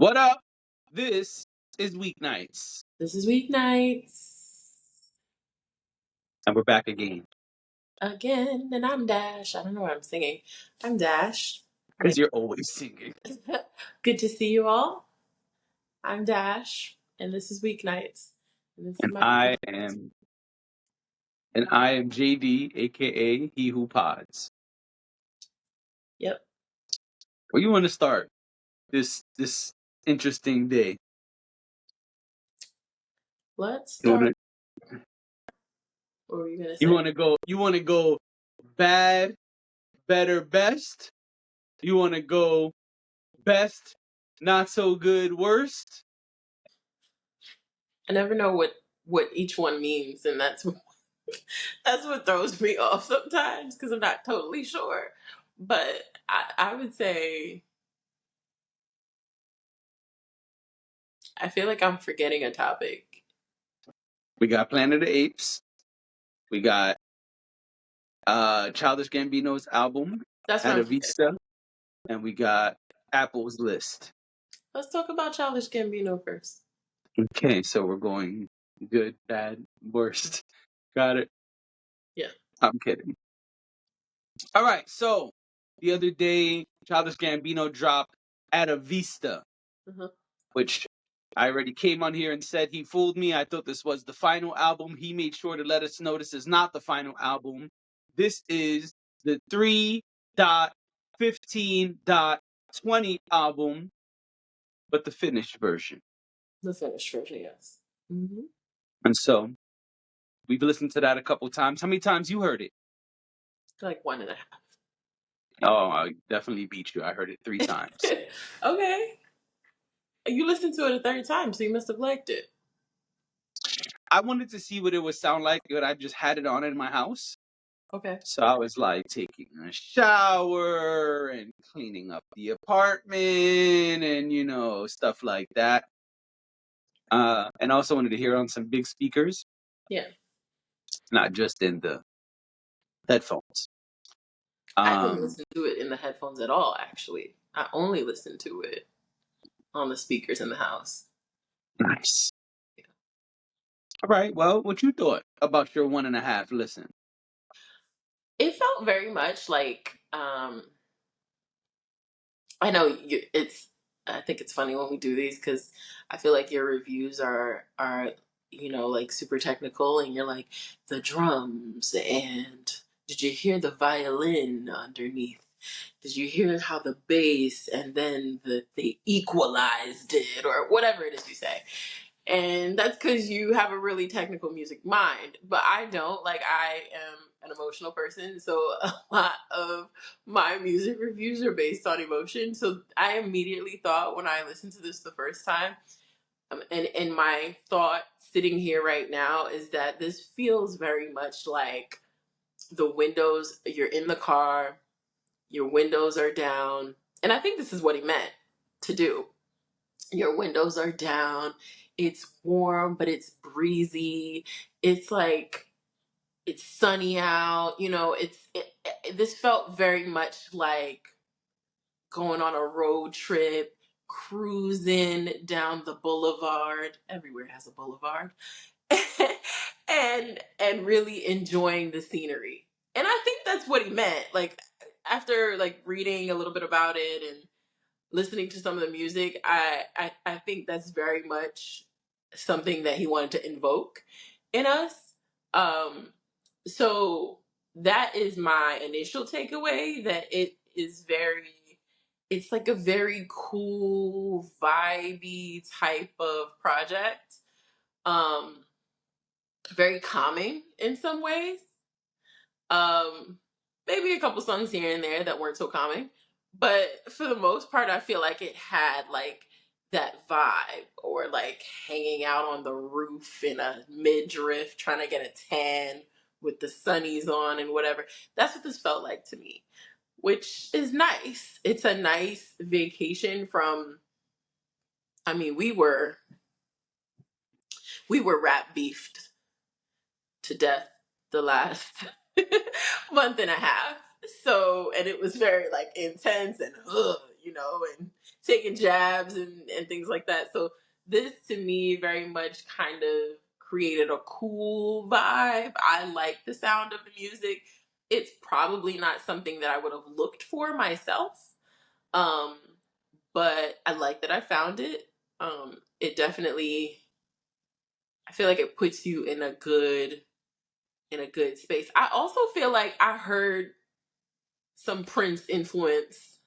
What up? This is Weeknights, This is Weeknights and we're back again again, and I'm Dash. I don't know what I'm singing. I'm Dash. because Like, you're always singing. good to see you all. I'm Dash, and this is Weeknights, and this is And my I podcast. am, and I am JD, aka He Who Pods. Yep. Where you want to start this interesting day? Let's You want start. to What were you gonna you say? want to go you want to go bad, better, best. You want to go best, not so good, worst. I never know what each one means, and that's what throws me off sometimes because I'm not totally sure. But I would say I feel like I'm forgetting a topic. We got Planet of the Apes. We got Childish Gambino's album That's what I'm forgetting. Atavista, and we got Apple's list. Let's talk about Childish Gambino first. Okay, so we're going good, bad, worst. Got it. Yeah. I'm kidding. All right, so the other day, Childish Gambino dropped Atavista, Uh-huh. which I already came on here and said he fooled me. I thought this was the final album. He made sure to let us know this is not the final album. This is the 3.15.20 album, but the finished version. The finished version, yes. Mm-hmm. And so we've listened to that a couple times. How many times you heard it? Like one and a Oh, I definitely beat you. I heard it 3 times. half. Okay. You listened to it a third time, so you must have liked it. I wanted to see what it would sound like, but I just had it on in my house. Okay. So I was like taking a shower and cleaning up the apartment and, stuff like that. And I also wanted to hear it on some big speakers, Yeah. not just in the headphones. I didn't Um, listen to it in the headphones at all, actually. I only listened to it on the speakers in the house. nice. All right. Well, what you thought about your 1.5 listen? It felt very much like I know I think it's funny when we do these because I feel like your reviews are like super technical, and you're like the drums, and did you hear the violin underneath? Did you hear how the bass and then they equalized it, or whatever it is you say? And that's because you have a really technical music mind, but I don't. Like, I am an emotional person, so a lot of my music reviews are based on emotion. So I immediately thought, when I listened to this the first time, and my thought sitting here right now is that this feels very much like you're in the car, your windows are down, and I think this is what he meant to do. Your windows are down, it's warm, but it's breezy. It's like it's sunny out. This felt very much like going on a road trip, cruising down the boulevard. Everywhere has a boulevard. And really enjoying the scenery. And I think that's what he meant. Like, after like reading a little bit about it and listening to some of the music, I think that's very much something that he wanted to invoke in us. Um, so that is my initial takeaway, that it's like a very cool, vibey type of project. Um, Very calming in some ways. Um, Maybe a couple songs here and there that weren't so calming, but for the most part, I feel like it had like that vibe, or like hanging out on the roof in a midriff trying to get a tan with the sunnies on and whatever. That's what this felt like to me, which is nice. It's a nice vacation from. I mean, we were rat beefed to death the last month and a half. So, and it was very like intense and and taking jabs and things like that. So this to me very much kind of created a cool vibe. I like the sound of the music. It's probably not something that I would have looked for myself. Um, but I like that I found it. It definitely, I feel like it puts you in a good space. I also feel like I heard some Prince influence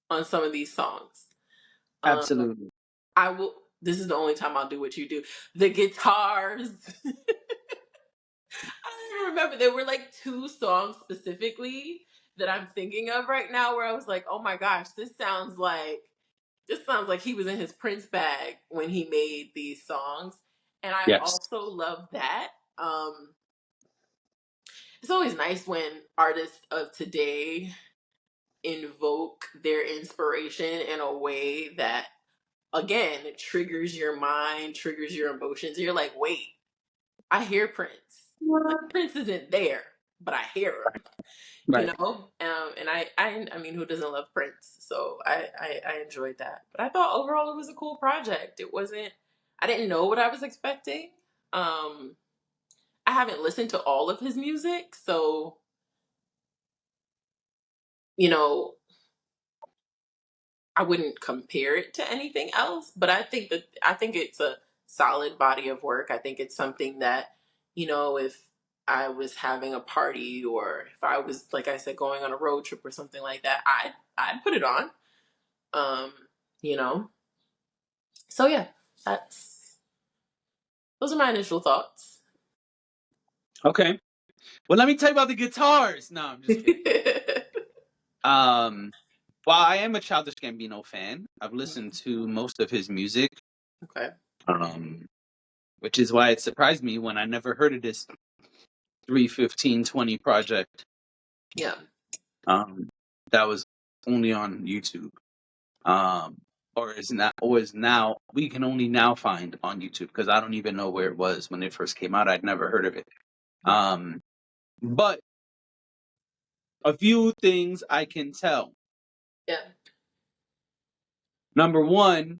on some of these songs. Um, Absolutely. I will. This is the only time I'll do what you do. The guitars. I don't even remember. There were like two songs specifically that I'm thinking of right now where I was like, "Oh my gosh, this sounds like he was in his Prince bag when he made these songs." And I Yes. also love that. It's always nice when artists of today invoke their inspiration in a way that, again, it triggers your mind, triggers your emotions. You're like, wait, I hear Prince. Like Prince isn't there, but I hear him. You Right. know, and I mean, who doesn't love Prince? So I enjoyed that. But I thought overall it was a cool project. It wasn't. I didn't know what I was expecting. Um, I haven't listened to all of his music, so you know, I wouldn't compare it to anything else, but I think it's a solid body of work. I think it's something that, you know, if I was having a party or if I was, like I said, going on a road trip or something like that, I'd put it on. Um, you know. So yeah, that's those are my initial thoughts. Okay. Well, let me tell you about the guitars. No, I'm just kidding. Um, while I am a Childish Gambino fan, I've listened to most of his music. Okay. Um, which is why it surprised me when I never heard of this 31520 project. Yeah. Um, that was only on YouTube. Um, or is now we can only now find on YouTube because I don't even know where it was when it first came out. I'd never heard of it. But a few things I can tell. Yeah. Number one,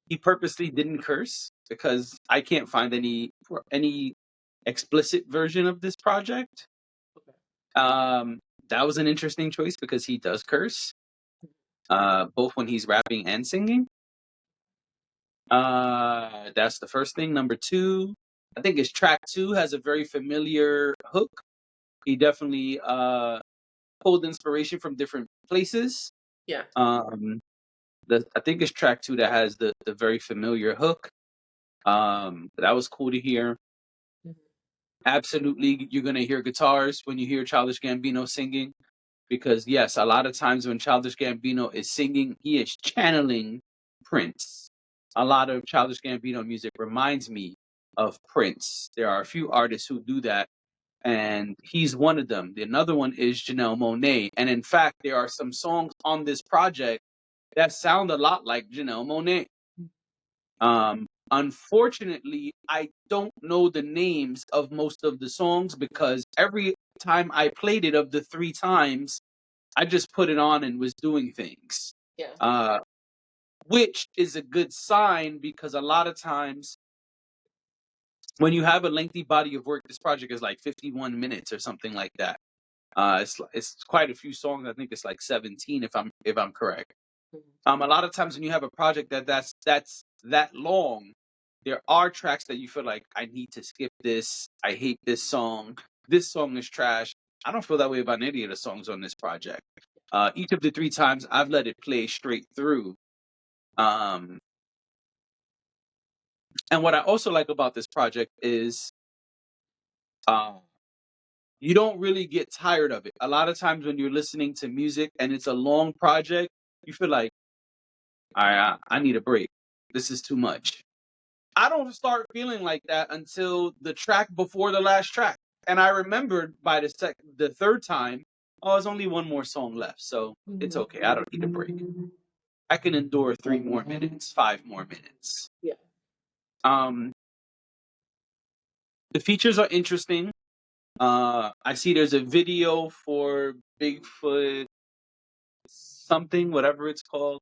he purposely didn't curse because I can't find any explicit version of this project. Okay. Um, that was an interesting choice because he does curse, both when he's rapping and singing. That's the first thing. Number two, I think his track two has a very familiar hook. He definitely pulled inspiration from different places. Yeah. Um, I think it's track two that has the very familiar hook. That was cool to hear. Mhm. Absolutely, you're gonna hear guitars when you hear Childish Gambino singing, because yes, a lot of times when Childish Gambino is singing, he is channeling Prince. A lot of Childish Gambino music reminds me of Prince. There are a few artists who do that, and he's one of them. Another one is Janelle Monáe, and in fact, there are some songs on this project that sound a lot like Janelle Monáe. Unfortunately, I don't know the names of most of the songs because every time I played it of the three times, I just put it on and was doing things. Yeah. Uh, which is a good sign because a lot of times when you have a lengthy body of work, this project is like 51 minutes or something like that. It's quite a few songs. I think it's like 17 if I'm correct. Mhm. A lot of times when you have a project that's that long, there are tracks that you feel like I need to skip this. I hate this song. This song is trash. I don't feel that way about any of the songs on this project. Each of the three times I've let it play straight through. Um, and what I also like about this project is uh, you don't really get tired of it. A lot of times when you're listening to music and it's a long project, you feel like I need a break. This is too much. I don't start feeling like that until the track before the last track. And I remembered by the third time, oh, there's only one more song left, so it's Mhm. okay. I don't need a break. I can endure 3 more minutes, 5 more minutes. Yeah. Um, the features are interesting. I see there's a video for Bigfoot something, whatever it's called.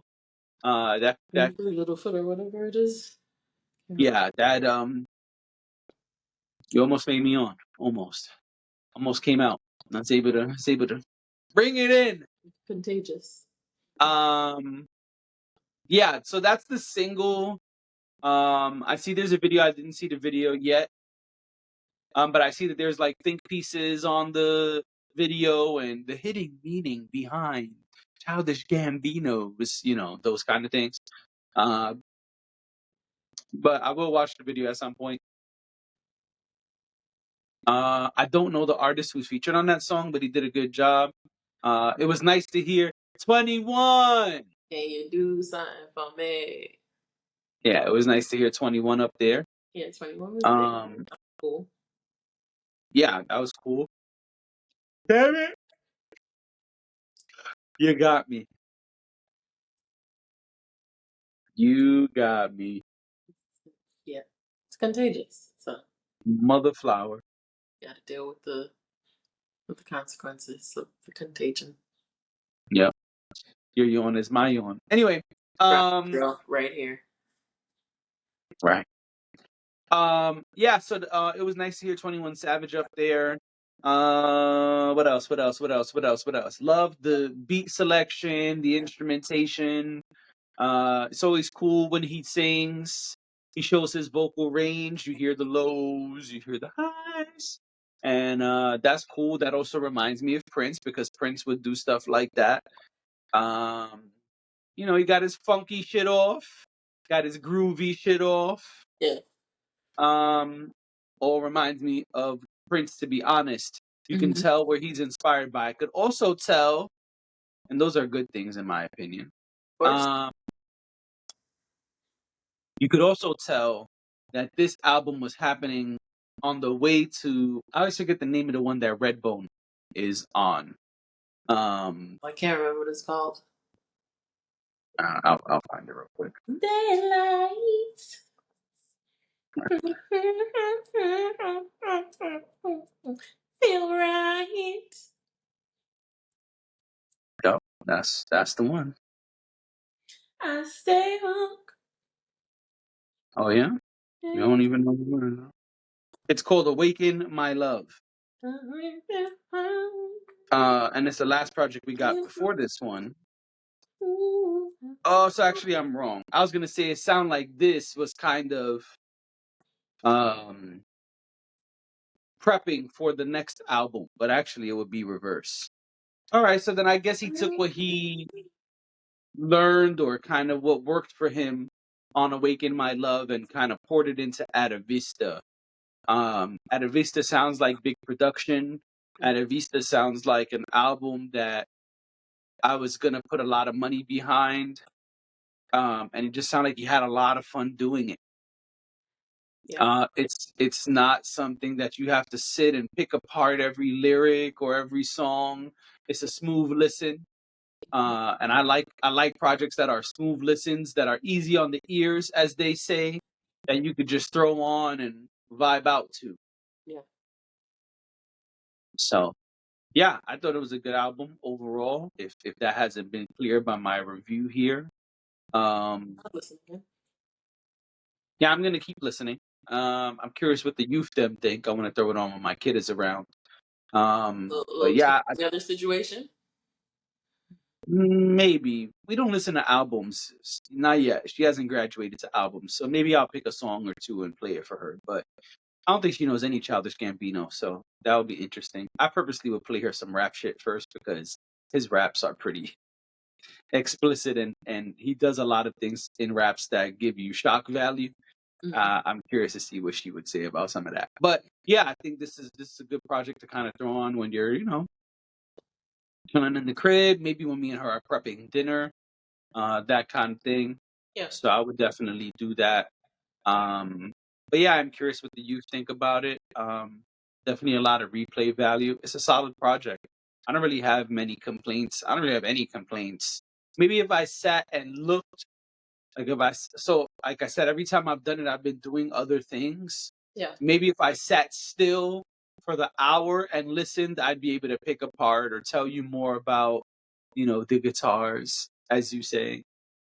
That Little foot or whatever it is. yeah, that you almost made me on. Almost came out. I was able to bring it in. Contagious. Um, yeah, so that's the single. I see there's a video. I didn't see the video yet. But I see that there's like think pieces on the video and the hidden meaning behind Childish Gambino was, those kind of things. Uh, but I will watch the video at some point. I don't know the artist who's featured on that song, but he did a good job. It was nice to hear 21. Can you do something for me? Yeah, it was nice to hear 21 up there. Yeah, 21 was there. Um, Cool. yeah, that was cool. Damn it. You got me. You got me. Yeah. It's contagious. So Mother flower. you gotta deal with the consequences of the contagion. Yep. Your yawn is my yawn. Anyway, Girl, right here. right. Yeah, so it was nice to hear 21 Savage up there. What else? What else? What else? What else? What else? Love the beat selection, the instrumentation. It's always cool when he sings. He shows his vocal range. You hear the lows, you hear the highs. And that's cool. That also reminds me of Prince because Prince would do stuff like that. Um, he got his funky shit off, got his groovy shit off. Yeah. Um, all reminds me of Prince, to be honest. You can Mhm. tell where he's inspired by. I could also tell, and those are good things in my opinion. Of course. You could also tell that this album was happening on the way to. I always forget the name of the one that Redbone is on. I can't remember what it's called. I'll find it real quick. Daylight. Feel right. Yep, that's the one. I stay hooked. Oh yeah, you don't even know the one. It's called "Awaken My Love." And it's the last project we got before this one. Oh, so actually I'm wrong. I was gonna say it sounded like this was kind of um prepping for the next album, but actually it would be reverse. All right, so then I guess he took what he learned or kind of what worked for him on Awaken My Love and kind of poured it into Atavista. Atavista sounds like big production. Atavista sounds like an album that I was gonna put a lot of money behind. And it just sounded like he had a lot of fun doing it. Yeah. It's not something that you have to sit and pick apart every lyric or every song. It's a smooth listen. And I like projects that are smooth listens, that are easy on the ears, as they say, that you could just throw on and vibe out to. Yeah. So yeah, I thought it was a good album overall. If that hasn't been clear by my review here. I'll listen again. Yeah, I'm gonna keep listening. I'm curious what the youth them think. I want to throw it on when my kid is around. But Little yeah, the other situation. maybe we don't listen to albums. Not yet. She hasn't graduated to albums, so maybe I'll pick a song or two and play it for her. But I don't think she knows any Childish Gambino, so that would be interesting. I purposely would play her some rap shit first because his raps are pretty explicit and he does a lot of things in raps that give you shock value. I'm curious to see what she would say about some of that. But yeah, I think this is a good project to kind of throw on when you're chilling in the crib, maybe when me and her are prepping dinner, that kind of thing. Yeah. So I would definitely do that. Um, but yeah, I'm curious what the youth think about it. Definitely a lot of replay value. It's a solid project. I don't really have many complaints. I don't really have any complaints. Maybe if I sat and looked, like like I said, every time I've done it, I've been doing other things. Yeah. Maybe if I sat still for the hour and listened, I'd be able to pick apart or tell you more about, the guitars, as you say.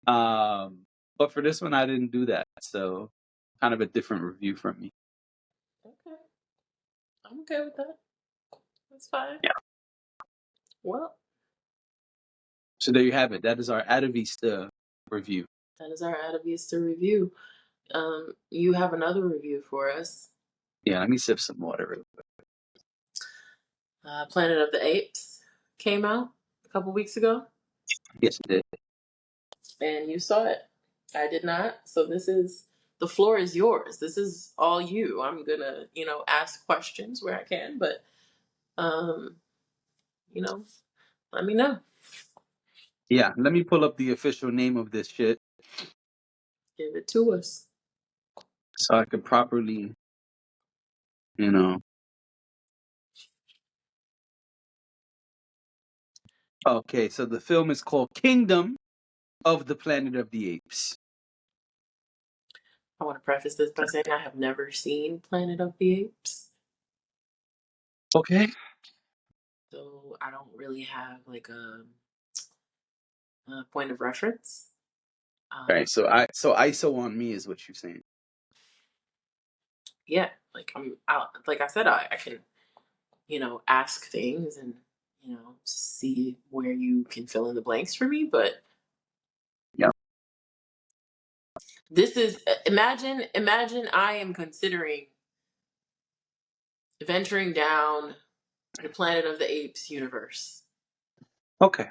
But for this one, I didn't do that, so kind of a different review from me. Okay, I'm okay with that. That's fine. Yeah. Well, So there you have it. That is our Atavista review. that is our Atavista review. You have another review for us. Yeah, let me sip some water real quick. Planet of the Apes came out a couple weeks ago, Yes, it did. and you saw it. I did not. So the floor is yours. This is all you. I'm gonna, ask questions where I can, but um, you know, let me know. Yeah, let me pull up the official name of this shit Give it to us. so I could properly, you know. Okay, so the film is called Kingdom of the Planet of the Apes. I want to preface this by saying I have never seen Planet of the Apes, Okay. so I don't really have like a point of reference. All Um, right, so ISO on me is what you're saying. yeah, like I'm out. Like I said, I can ask things and see where you can fill in the blanks for me. But Yeah. this is imagine I am considering venturing down the Planet of the Apes universe, Okay.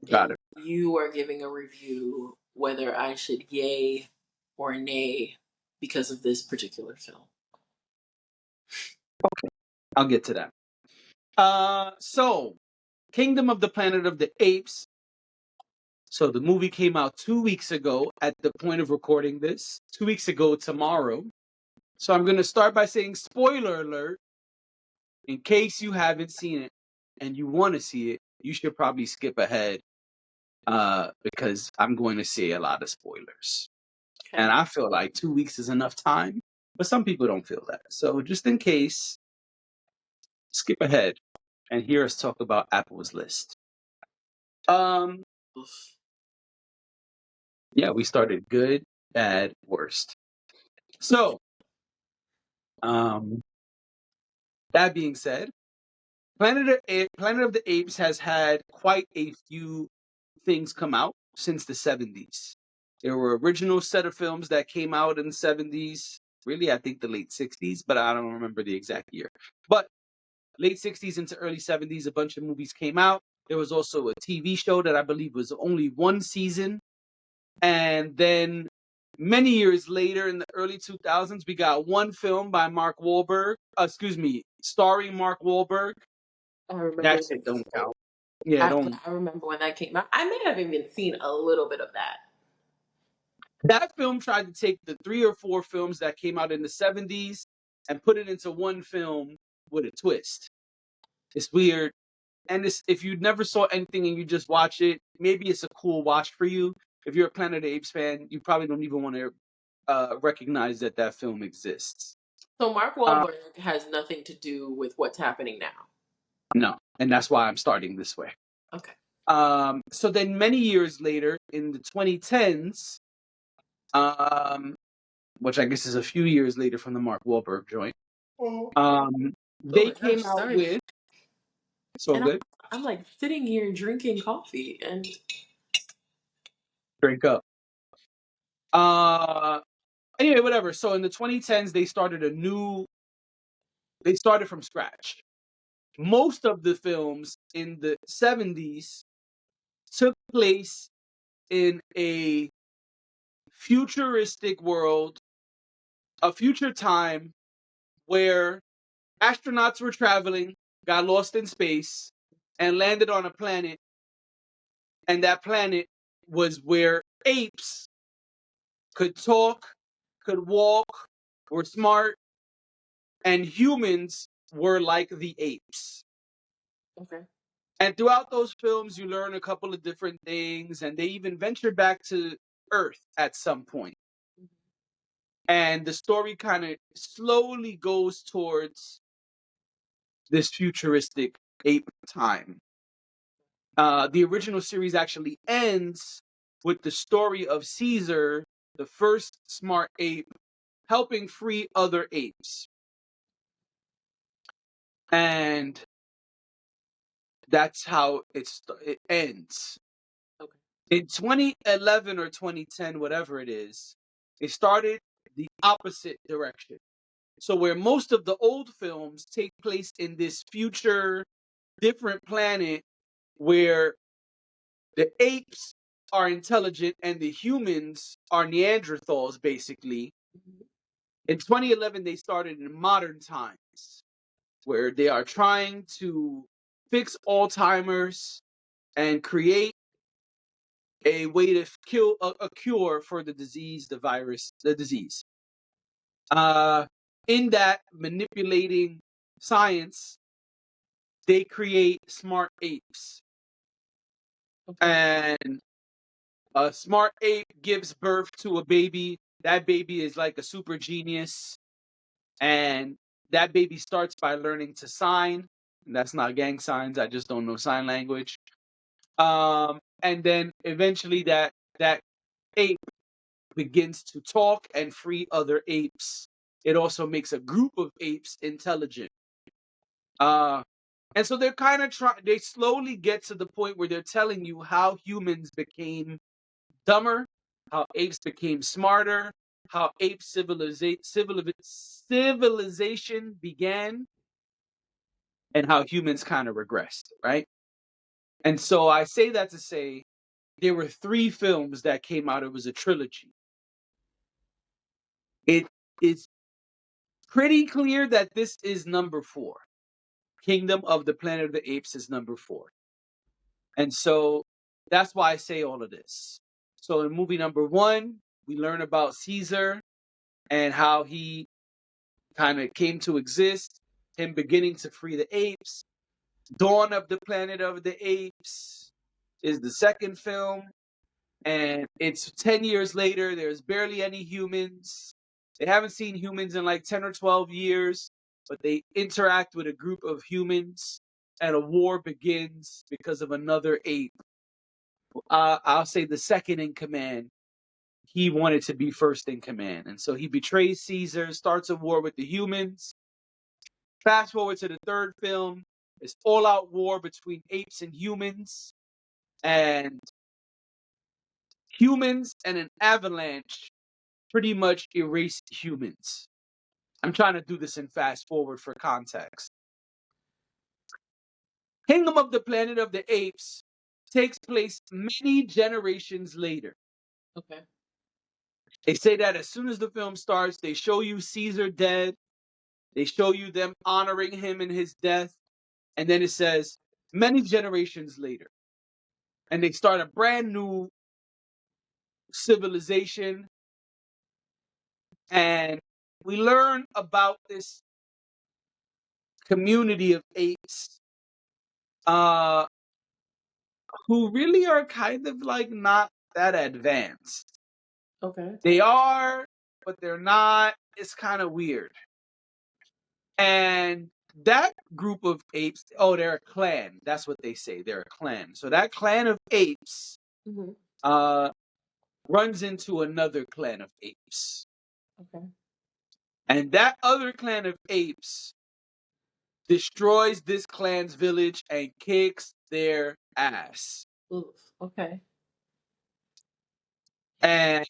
Got and it. you are giving a review whether I should yay or nay because of this particular film. I'll get to that. So Kingdom of the Planet of the Apes. So the movie came out 2 weeks ago at the point of recording this. 2 weeks ago tomorrow. So I'm gonna start by saying spoiler alert. In case you haven't seen it and you want to see it, you should probably skip ahead because I'm going to say a lot of spoilers. Okay. And I feel like 2 weeks is enough time, but some people don't feel that. So just in case, skip ahead and hear us talk about Apple's list. Um, Oof. yeah, we started good, bad, worst. So, um, that being said, Planet of the Apes has had quite a few things come out since the 70s. There were original set of films that came out in the 70s. Really, I think the late 60s, but I don't remember the exact year. But late 60s into early 70s, a bunch of movies came out. There was also a TV show that I believe was only one season. And then many years later, in the early 2000s, we got one film by Mark Wahlberg, starring Mark Wahlberg. I remember That that. shit don't count. Yeah, don't. I remember when that came out. I may have even seen a little bit of that. That film tried to take the 3 or 4 films that came out in the 70s and put it into one film with a twist. It's weird. And if you never saw anything and you just watch it, maybe it's a cool watch for you. If you're a Planet of the Apes fan, you probably don't even want to recognize that film exists. So Mark Uh, Wahlberg has nothing to do with what's happening now. no, and that's why I'm starting this way. Okay. So then many years later, in the 2010s, um, which I guess is a few years later from the Mark Wahlberg joint, Oh um, they my came gosh, out sorry. with so And I'm, good. I'm like sitting here drinking coffee and Drink up. Anyway, whatever. So in the 2010s, they started from scratch. Most of the films in the 70s took place in a futuristic world, a future time where astronauts were traveling, got lost in space, and landed on a planet. And that planet was where apes could talk, could walk, were smart, and humans were like the apes. okay. And throughout those films, you learn a couple of different things, and they even venture back to Earth at some point. And the story kind of slowly goes towards this futuristic ape time. The original series actually ends with the story of Caesar, the first smart ape, helping free other apes. And that's how it ends. Okay. In 2011 or 2010, whatever it is, it started the opposite direction. So where most of the old films take place in this future, different planet where the apes are intelligent and the humans are Neanderthals, basically. Mhm. In 2011, they started in modern times where they are trying to fix Alzheimer's and create a way to kill a cure for the disease, the virus, the disease. Uh, in that manipulating science, they create smart apes. Okay. And a smart ape gives birth to a baby. That baby is like a super genius. And that baby starts by learning to sign. And that's not gang signs. I just don't know sign language. And then eventually that ape begins to talk and free other apes. It also makes a group of apes intelligent. Uh, and so they're kind of trying. They slowly get to the point where they're telling you how humans became dumber, how apes became smarter, how ape civilization began, and how humans kind of regressed, right? And so I say that to say there were three films that came out. It was a trilogy. It is pretty clear that this is number four. Kingdom of the Planet of the Apes is number four. And so that's why I say all of this. So in movie number one, we learn about Caesar and how he kind of came to exist, him beginning to free the apes. Dawn of the Planet of the Apes is the second film. And it's 10 years later. There's barely any humans. They haven't seen humans in like 10 or 12 years, but they interact with a group of humans, and a war begins because of another ape. I'll say the second in command. He wanted to be first in command. And so he betrays Caesar, starts a war with the humans. Fast forward to the third film. It's all out war between apes and humans. And humans and an avalanche pretty much erased humans. I'm trying to do this in fast forward for context. Kingdom of the Planet of the Apes takes place many generations later. Okay. They say that as soon as the film starts, they show you Caesar dead. They show you them honoring him in his death. And then it says, many generations later. And they start a brand new civilization. And we learn about this community of apes uh, who really are kind of like not that advanced. Okay. They are, but they're not. It's kind of weird. And that group of apes, oh, they're a clan. That's what they say. They're a clan. So that clan of apes Mm-hmm. uh, runs into another clan of apes. Okay. And that other clan of apes destroys this clan's village and kicks their ass. Oof. Okay. And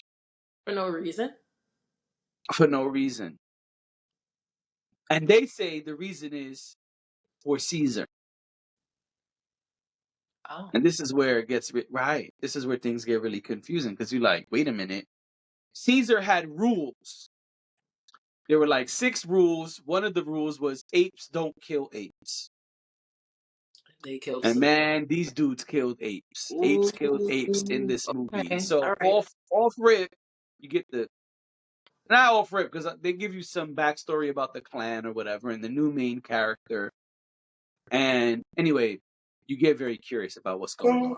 For no reason. for no reason. And they say the reason is for Caesar. Oh. And this is where it gets right. This is where things get really confusing because you're like, wait a minute. Caesar had rules. There were like 6 rules. One of the rules was apes don't kill apes. They killed And some. man, these dudes killed apes. Apes killed apes in Ooh. this movie. Okay. So All right. off rip, you get the not off rip because they give you some backstory about the clan or whatever, and the new main character. And anyway, you get very curious about what's going on.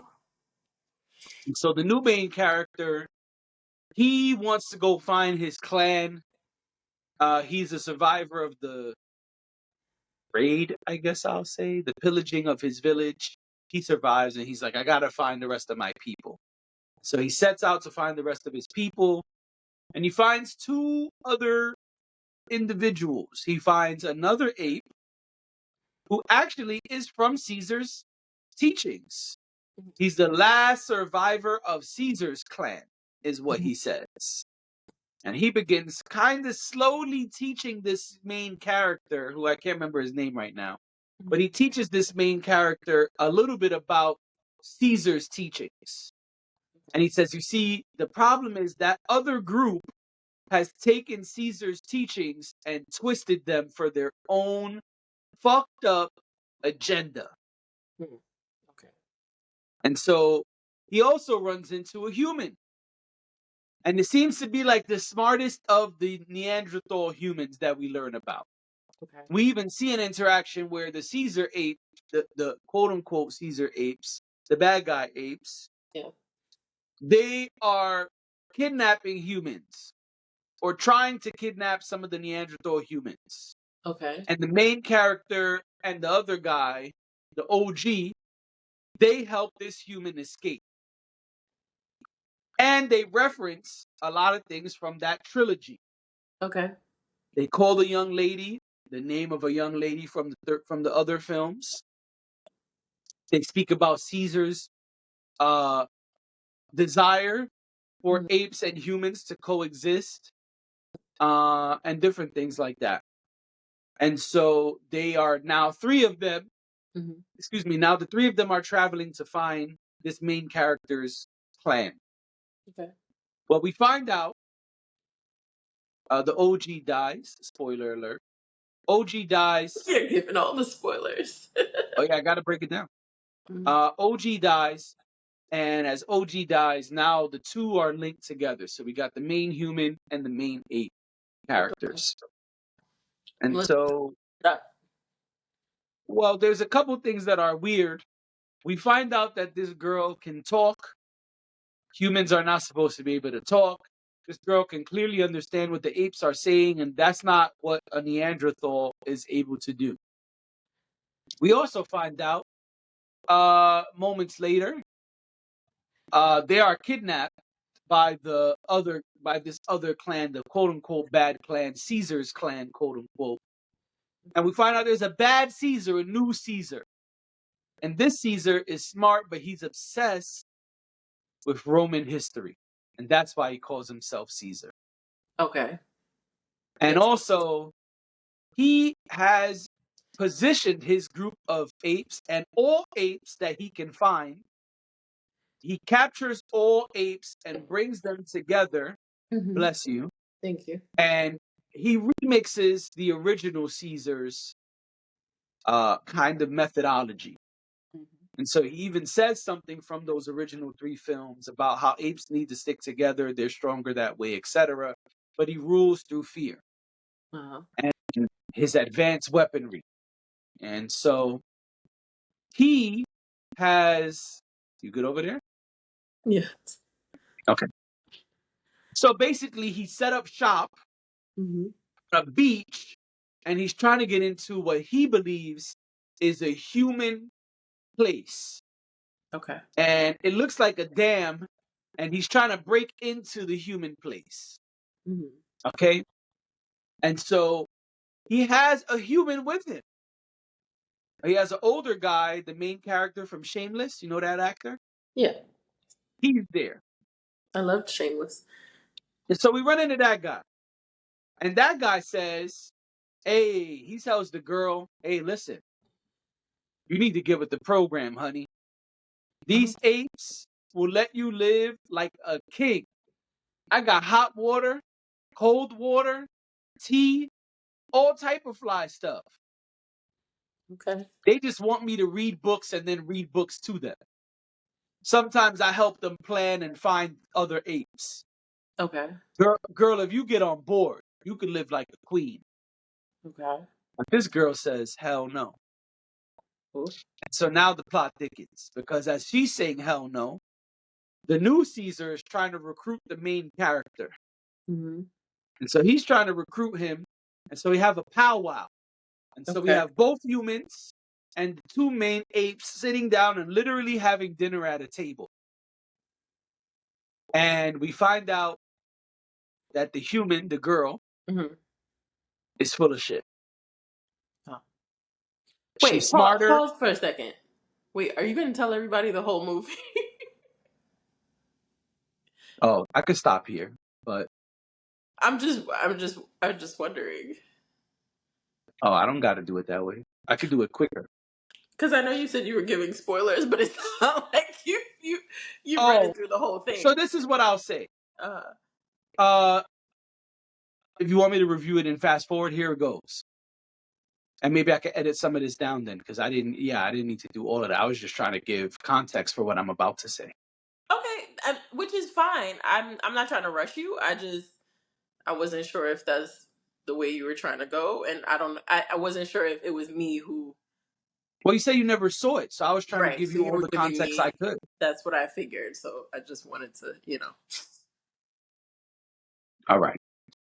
And so the new main character, he wants to go find his clan. He's a survivor of the raid, I guess I'll say, the pillaging of his village. He survives and he's like, I gotta find the rest of my people. So he sets out to find the rest of his people, and he finds two other individuals. He finds another ape who actually is from Caesar's teachings. He's the last survivor of Caesar's clan, is what Mhm. he says. And he begins kind of slowly teaching this main character, who I can't remember his name right now, but he teaches this main character a little bit about Caesar's teachings. And he says, you see, the problem is that other group has taken Caesar's teachings and twisted them for their own fucked up agenda. Mhm. Okay. And so he also runs into a human. And it seems to be like the smartest of the Neanderthal humans that we learn about. Okay. We even see an interaction where the Caesar ape, the quote unquote Caesar apes, the bad guy apes, Yeah. they are kidnapping humans or trying to kidnap some of the Neanderthal humans. Okay. And the main character and the other guy, the OG, they help this human escape. And they reference a lot of things from that trilogy. Okay. They call the young lady the name of a young lady from the other films. They speak about Caesar's uh, desire for Mhm. apes and humans to coexist, and different things like that. And so they are now three of them. Mhm. Excuse me. Now the three of them are traveling to find this main character's clan. Okay. Well, we find out the OG dies. Spoiler alert. OG dies. You're giving all the spoilers. Oh yeah, I got to break it down. Mhm. OG dies, and as OG dies, now the two are linked together. So we got the main human and the main ape Okay. characters. And Let's so, stop. well, there's a couple things that are weird. We find out that this girl can talk. Humans are not supposed to be able to talk. This girl can clearly understand what the apes are saying, and that's not what a Neanderthal is able to do. We also find out moments later, they are kidnapped by this other clan, the quote unquote bad clan, Caesar's clan, quote unquote. And we find out there's a bad Caesar, a new Caesar. And this Caesar is smart, but he's obsessed with Roman history. And that's why he calls himself Caesar. Okay. And Makes. also, he has positioned his group of apes and all apes that he can find. He captures all apes and brings them together. Mhm. Bless you. Thank you. And he remixes the original Caesar's kind of methodology. Mhm. And so he even says something from those original three films about how apes need to stick together, they're stronger that way, etc. But he rules through fear Uh-huh. and his advanced weaponry. And so he has. You good over there? Yeah. Okay. So basically, he set up shop Mhm. on a beach and he's trying to get into what he believes is a human place. Okay. And it looks like a dam, and he's trying to break into the human place. Mhm. Okay? And so he has a human with him. He has an older guy, the main character from Shameless. You know that actor? Yeah. He's there. I loved Shameless. And so we run into that guy. And that guy says, hey, he tells the girl, hey, listen, you need to get with the program, honey. Uh-huh. These apes will let you live like a king. I got hot water, cold water, tea, all type of fly stuff. Okay. They just want me to read books and then read books to them. Sometimes I help them plan and find other apes. Okay. Girl, if you get on board, you can live like a queen. Okay. But this girl says, hell no. Cool. And so now the plot thickens because as she's saying hell no, the new Caesar is trying to recruit the main character. Mhm. And so he's trying to recruit him. And so we have a powwow. And so we Okay. have both humans and the two main apes sitting down and literally having dinner at a table. And we find out that the human, the girl, Mm-hmm. is full of shit. Oh. She's Wait, smarter. pause for a second. Wait, are you going to tell everybody the whole movie? Oh, I could stop here, but I'm just wondering. oh, I don't got to do it that way. I could do it quicker. Because I know you said you were giving spoilers, but it's not like you read Oh, it through the whole so thing. this is what I'll say. Uh, Uh, if you want me to review it in fast forward, here it goes. And maybe I could edit some of this down then, because I didn't need to do all of that. I was just trying to give context for what I'm about to say. okay, which is fine. I'm not trying to rush you. I wasn't sure if that's the way you were trying to go, and I wasn't sure if it was me who. Well, you say you never saw it, so I was trying to Right, give so you you all were the giving context I me. could. That's what I figured. So I just wanted to. All right.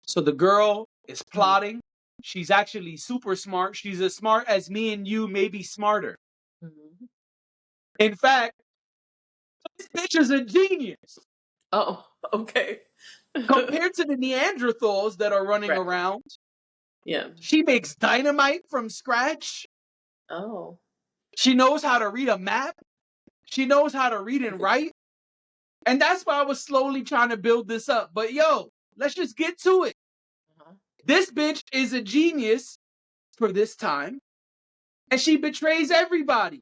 So the girl is Mhm. plotting. She's actually super smart. She's as smart as me and you, maybe smarter. Mhm. In fact, this bitch is a genius. Oh, okay. Compared to the Neanderthals that are running Right. around, Yeah. she makes dynamite from scratch. Oh. She knows how to read a map. She knows how to read and write. And that's why I was slowly trying to build this up. But yo, let's just get to it. Uh-huh. This bitch is a genius for this time, and she betrays everybody.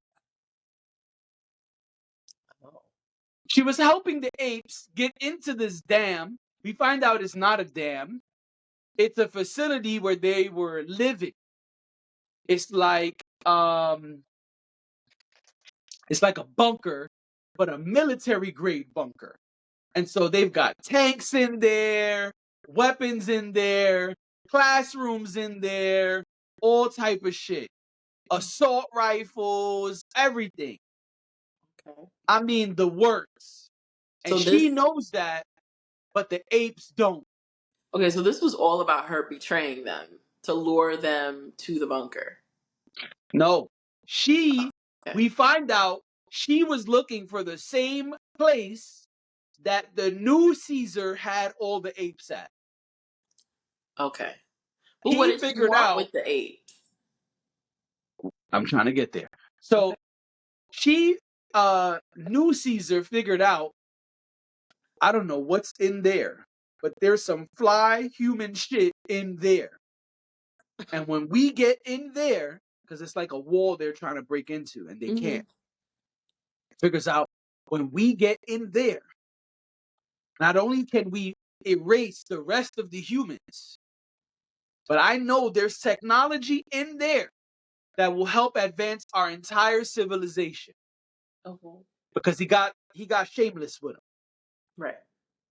Oh. She was helping the apes get into this dam. We find out it's not a dam. It's a facility where they were living. It's like it's like a bunker, but a military grade bunker. And so they've got tanks in there, weapons in there, classrooms in there, all type of shit. Assault rifles, everything. Okay. I mean the works. And So she this. knows that, but the apes don't. Okay. So this was all about her betraying them to lure them to the bunker. No. She, Okay. we find out she was looking for the same place that the new Caesar had all the apes at. Okay. But what He did she figured want out, with the apes? I'm trying to get there. Okay. So she, new Caesar figured out, I don't know what's in there, but there's some fly human shit in there. And when we get in there, because it's like a wall they're trying to break into and they Mm-hmm. can't, figures out when we get in there, not only can we erase the rest of the humans, but I know there's technology in there that will help advance our entire civilization Okay. because he got shameless with him. Right.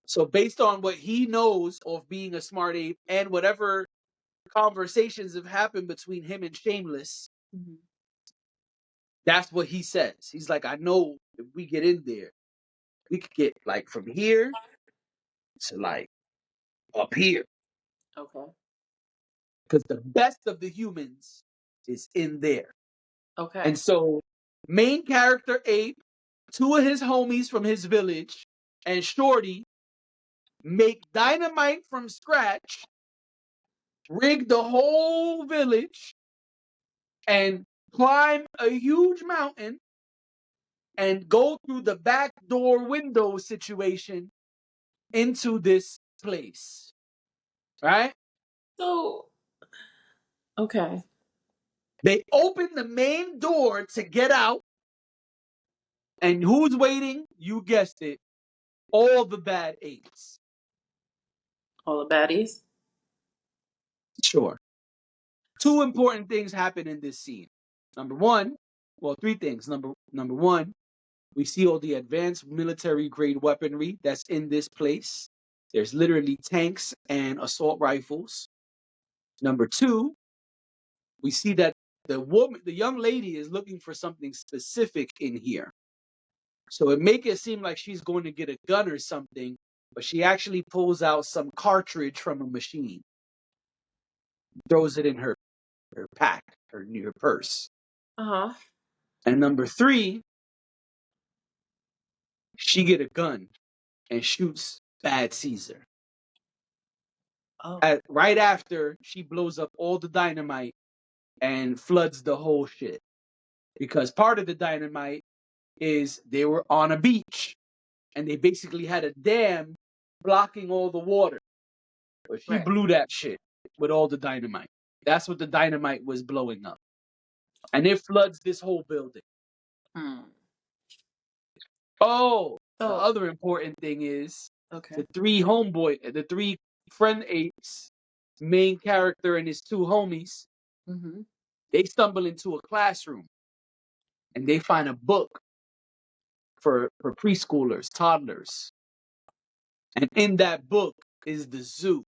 So based on what he knows of being a smart ape and whatever conversations have happened between him and Shameless, Mm-hmm. that's what he says. He's like, I know if we get in there, we could get like from here to like up here Okay. because the best of the humans is in there. And Okay. so, main character Ape, two of his homies from his village, and Shorty make dynamite from scratch, rig the whole village, and climb a huge mountain and go through the back door window situation into this place. Right? So. Okay. They open the main door to get out, and who's waiting? You guessed it. All the bad apes. All the baddies. Sure. Two important things happen in this scene. Number one, well, three things. Number one, we see all the advanced military grade weaponry that's in this place. There's literally tanks and assault rifles. Number two, we see that the young lady is looking for something specific in here. So it make it seem like she's going to get a gun or something, but she actually pulls out some cartridge from a machine, throws it in her pack, her purse. Uh huh. And number three, she get a gun and shoots Bad Caesar. Oh, Right after she blows up all the dynamite and floods the whole shit. Because part of the dynamite is they were on a beach and they basically had a dam blocking all the water. But she right. blew that shit with all the dynamite. That's what the dynamite was blowing up. And it floods this whole building. Hmm. Oh, the So, other important thing is okay. the three friend apes, main character and his two homies, Mm-hmm. they stumble into a classroom and they find a book for preschoolers, toddlers. And in that book is the zoo.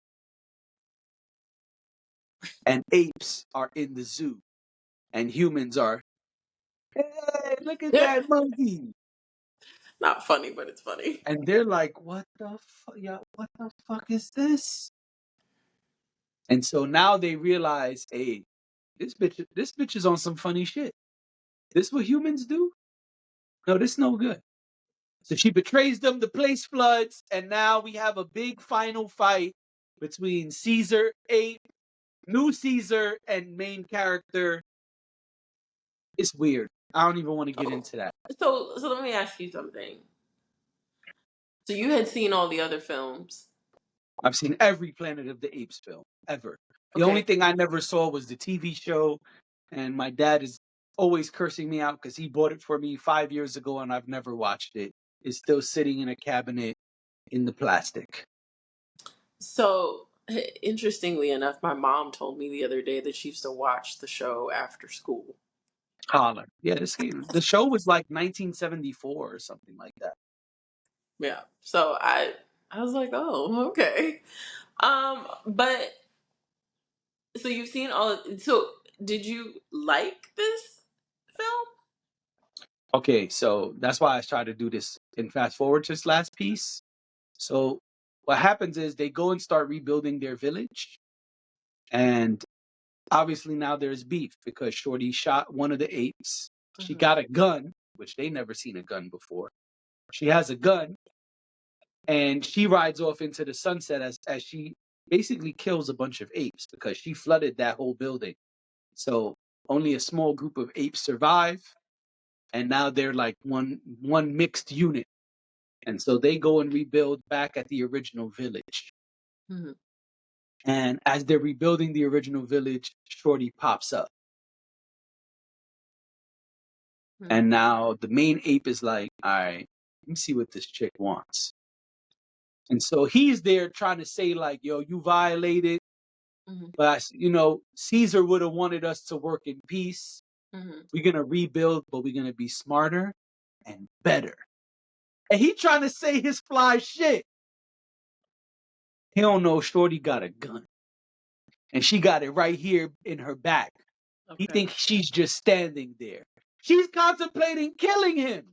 And apes are in the zoo. And humans are, hey, look at that monkey. Not funny, but it's funny. And they're like, what the fuck? Yeah, what the fuck is this? And so now they realize, hey, this bitch is on some funny shit. This what humans do? No, this no good. So she betrays them, the place floods, and now we have a big final fight between Caesar, Ape, new Caesar, and main character. It's weird. I don't even want to get Oh, into that. so let me ask you something. So you had seen all the other films, I've seen every Planet of the Apes film ever. The only okay? thing I never saw was the TV show, and my dad is always cursing me out because he bought it for me 5 years ago and I've never watched it. It's still sitting in a cabinet in the plastic. So interestingly enough, my mom told me the other day that she used to watch the show after school. Holler. Yeah, the show was like 1974 or something like that. Yeah. So I was like, oh, okay. But so you've seen all. So did you like this film? Okay, so that's why I try to do this and fast forward to this last piece. So what happens is they go and start rebuilding their village, and obviously now there's beef because Shorty shot one of the apes. She Hmm. got a gun, which they never seen a gun before. She has a gun, and she rides off into the sunset as she basically kills a bunch of apes because she flooded that whole building. So only a small group of apes survive, and now they're like one mixed unit. And so they go and rebuild back at the original village. Hmm. And as they're rebuilding the original village, Shorty pops up. Hmm. And now the main ape is like, all right, let me see what this chick wants. And so he's there trying to say, like, yo, you violated. Hmm. But, Caesar would have wanted us to work in peace. Hmm. We're going to rebuild, but we're going to be smarter and better. And he trying to say his fly shit. He don't know Shorty got a gun. And she got it right here in her back. He Okay, thinks she's just standing there. She's contemplating killing him,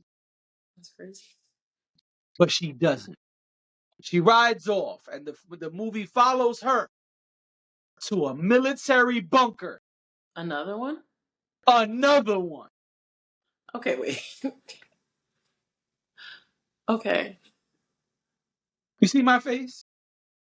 that's crazy. but she doesn't. She rides off, and the movie follows her to a military bunker. Another one? Another one. Okay, wait. Okay. You see my face?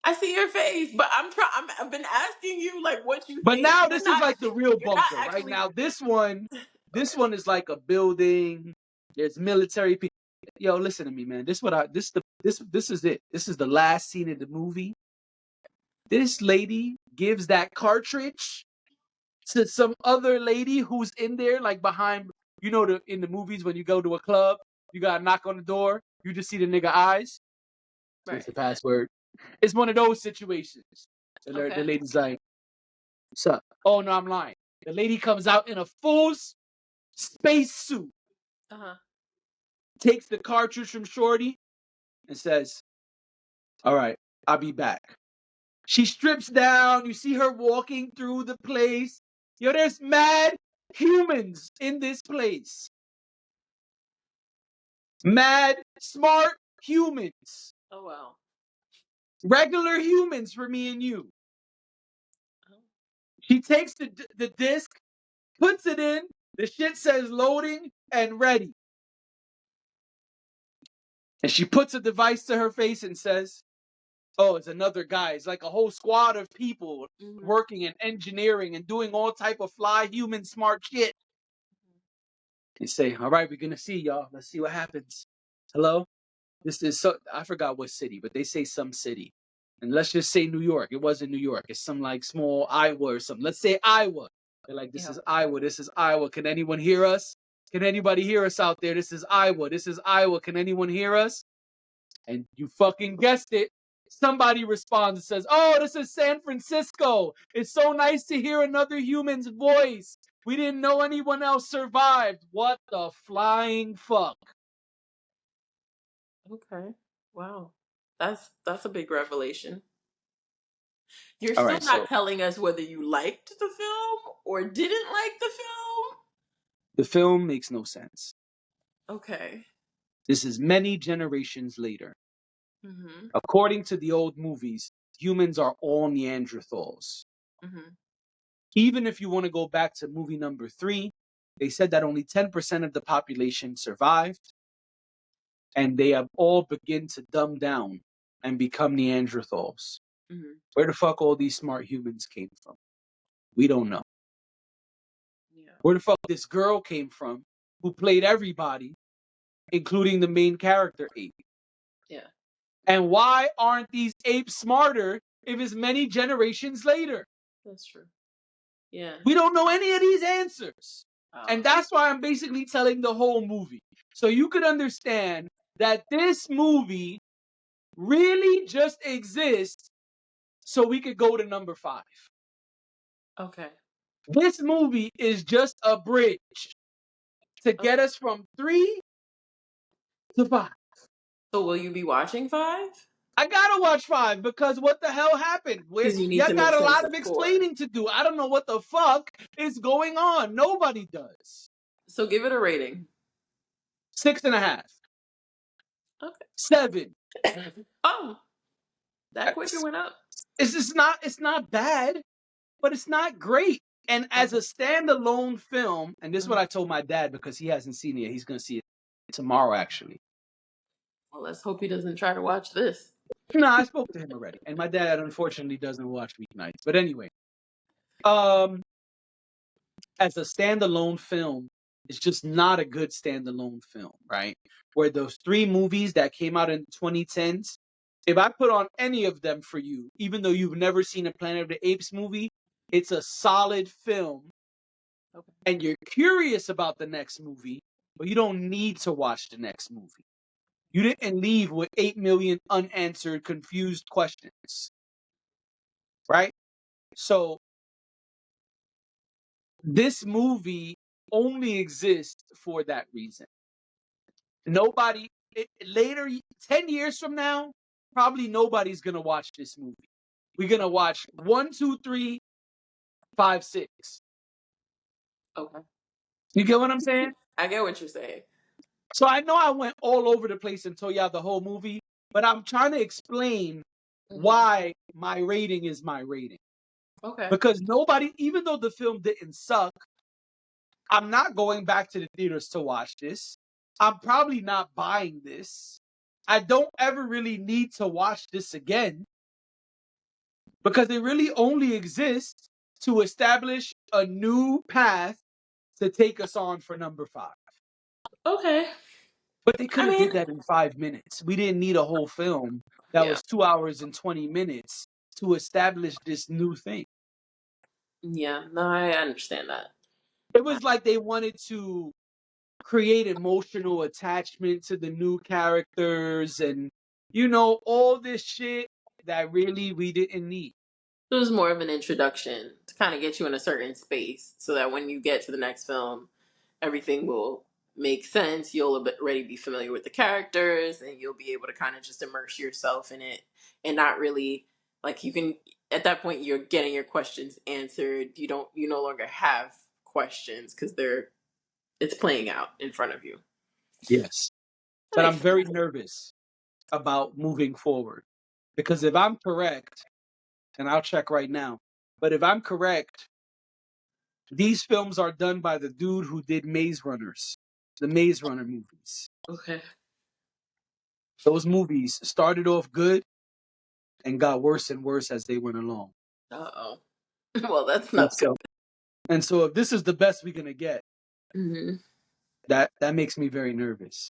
I see your face, but I've been asking you like what you But think. now You're this is not. like the real You're not bunker, right? actually. Now this Okay. one is like a building. There's military people. Yo, listen to me, man. This is it. This is the last scene of the movie. This lady gives that cartridge to some other lady who's in there, like behind. In the movies when you go to a club, you gotta knock on the door. You just see the nigga eyes. What's Right. the password? It's one of those situations. So the Okay. lady's like, "What's up?" Oh no, I'm lying. The lady comes out in a full space suit, Uh huh. takes the cartridge from Shorty, and says, "All right, I'll be back." She strips down. You see her walking through the place. Yo, there's mad humans in this place. Mad, smart humans. Oh wow. Regular humans for me and you. Oh. She takes the disc, puts it in. The shit says loading and ready. And she puts a device to her face and says, oh, it's another guy. It's like a whole squad of people Mm-hmm. working in engineering and doing all type of fly human smart shit. And say, all right, we're gonna see y'all. Let's see what happens. Hello? This is so I forgot what city, but they say some city. And let's just say New York. It wasn't New York. It's some like small Iowa or something. Let's say Iowa. They're like, this Yeah. is Iowa. This is Iowa. Can anyone hear us? Can anybody hear us out there? This is Iowa. This is Iowa. Can anyone hear us? And you fucking guessed it. Somebody responds and says, oh, this is San Francisco. It's so nice to hear another human's voice. We didn't know anyone else survived. What the flying fuck? Okay. Wow. That's a big revelation. You're All still right, not so telling us whether you liked the film or didn't like the film. the film makes no sense. Okay. This is many generations later. Mm-hmm. According to the old movies, humans are all Neanderthals. Mm-hmm. Even if you want to go back to movie number 3, they said that only 10% of the population survived, and they have all begin to dumb down and become Neanderthals. Mm-hmm. Where the fuck all these smart humans came from? We don't know. Yeah. Where the fuck this girl came from who played everybody, including the main character ape? Yeah. And why aren't these apes smarter if it's many generations later? That's true. Yeah. We don't know any of these answers. Oh. And that's why I'm basically telling the whole movie. So you could understand that this movie really just exists so we could go to number 5. Okay. This movie is just a bridge to get Okay. us from 3 to 5. So will you be watching 5? I gotta watch 5 because what the hell happened? Because you need Y'all to make got a sense lot of of 4. explaining to do. I don't know what the fuck is going on. Nobody does. So give it a rating. 6.5, Okay. 7. Oh, that quick it went up. It's not bad, but it's not great. And as Okay. a standalone film, and this is what Mhm. I told my dad because he hasn't seen it yet. He's gonna see it tomorrow, actually. Well, let's hope he doesn't try to watch this. No, I spoke to him already, and my dad unfortunately doesn't watch Weeknights. But anyway, um, as a standalone film, it's just not a good standalone film, right? Where those 3 movies that came out in 2010s, if I put on any of them for you, even though you've never seen a Planet of the Apes movie, it's a solid film, Okay. and you're curious about the next movie, but you don't need to watch the next movie. You didn't leave with 8 million unanswered, confused questions, right? So this movie only exists for that reason. Nobody later, 10 years from now, probably nobody's gonna watch this movie. We're gonna watch 1, 2, 3, 5, 6. Okay. You get what I'm saying? I get what you're saying. So I know I went all over the place and told y'all the whole movie, but I'm trying to explain Hmm. why my rating is my rating. Okay. Because nobody, even though the film didn't suck, I'm not going back to the theaters to watch this. I'm probably not buying this. I don't ever really need to watch this again because it really only exists to establish a new path to take us on for number 5. Okay. But they could I have mean, did that in 5 minutes. We didn't need a whole film that yeah. was 2 hours and 20 minutes to establish this new thing. Yeah. No, I understand that. It was like they wanted to create emotional attachment to the new characters and all this shit that really we didn't need. It was more of an introduction to kind of get you in a certain space so that when you get to the next film, everything will make sense. You'll already be familiar with the characters and you'll be able to kind of just immerse yourself in it and not really like you can at that point you're getting your questions answered. You no longer have questions because it's playing out in front of you. Yes. That But makes I'm sense. very nervous about moving forward because if I'm correct, and I'll check right now, but if I'm correct, these films are done by the dude who did Maze Runners, the Maze Runner movies. Okay. Those movies started off good and got worse and worse as they went along. Uh-oh. Well, that's And not good. so, and so if this is the best we're gonna get, Hmm. that makes me very nervous.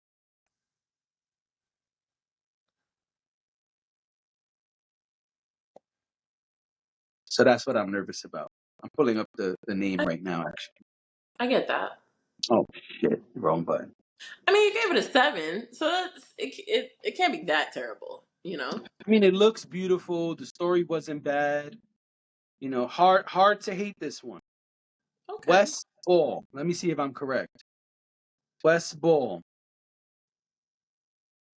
So that's what I'm nervous about. I'm pulling up the name I, right now, actually. I get that. Oh shit, wrong button. I mean, you gave it a 7, so it can't be that terrible, you know? I mean, it looks beautiful. The story wasn't bad. You know, hard to hate this one. Okay. Wes Ball. Let me see if I'm correct. Wes Ball.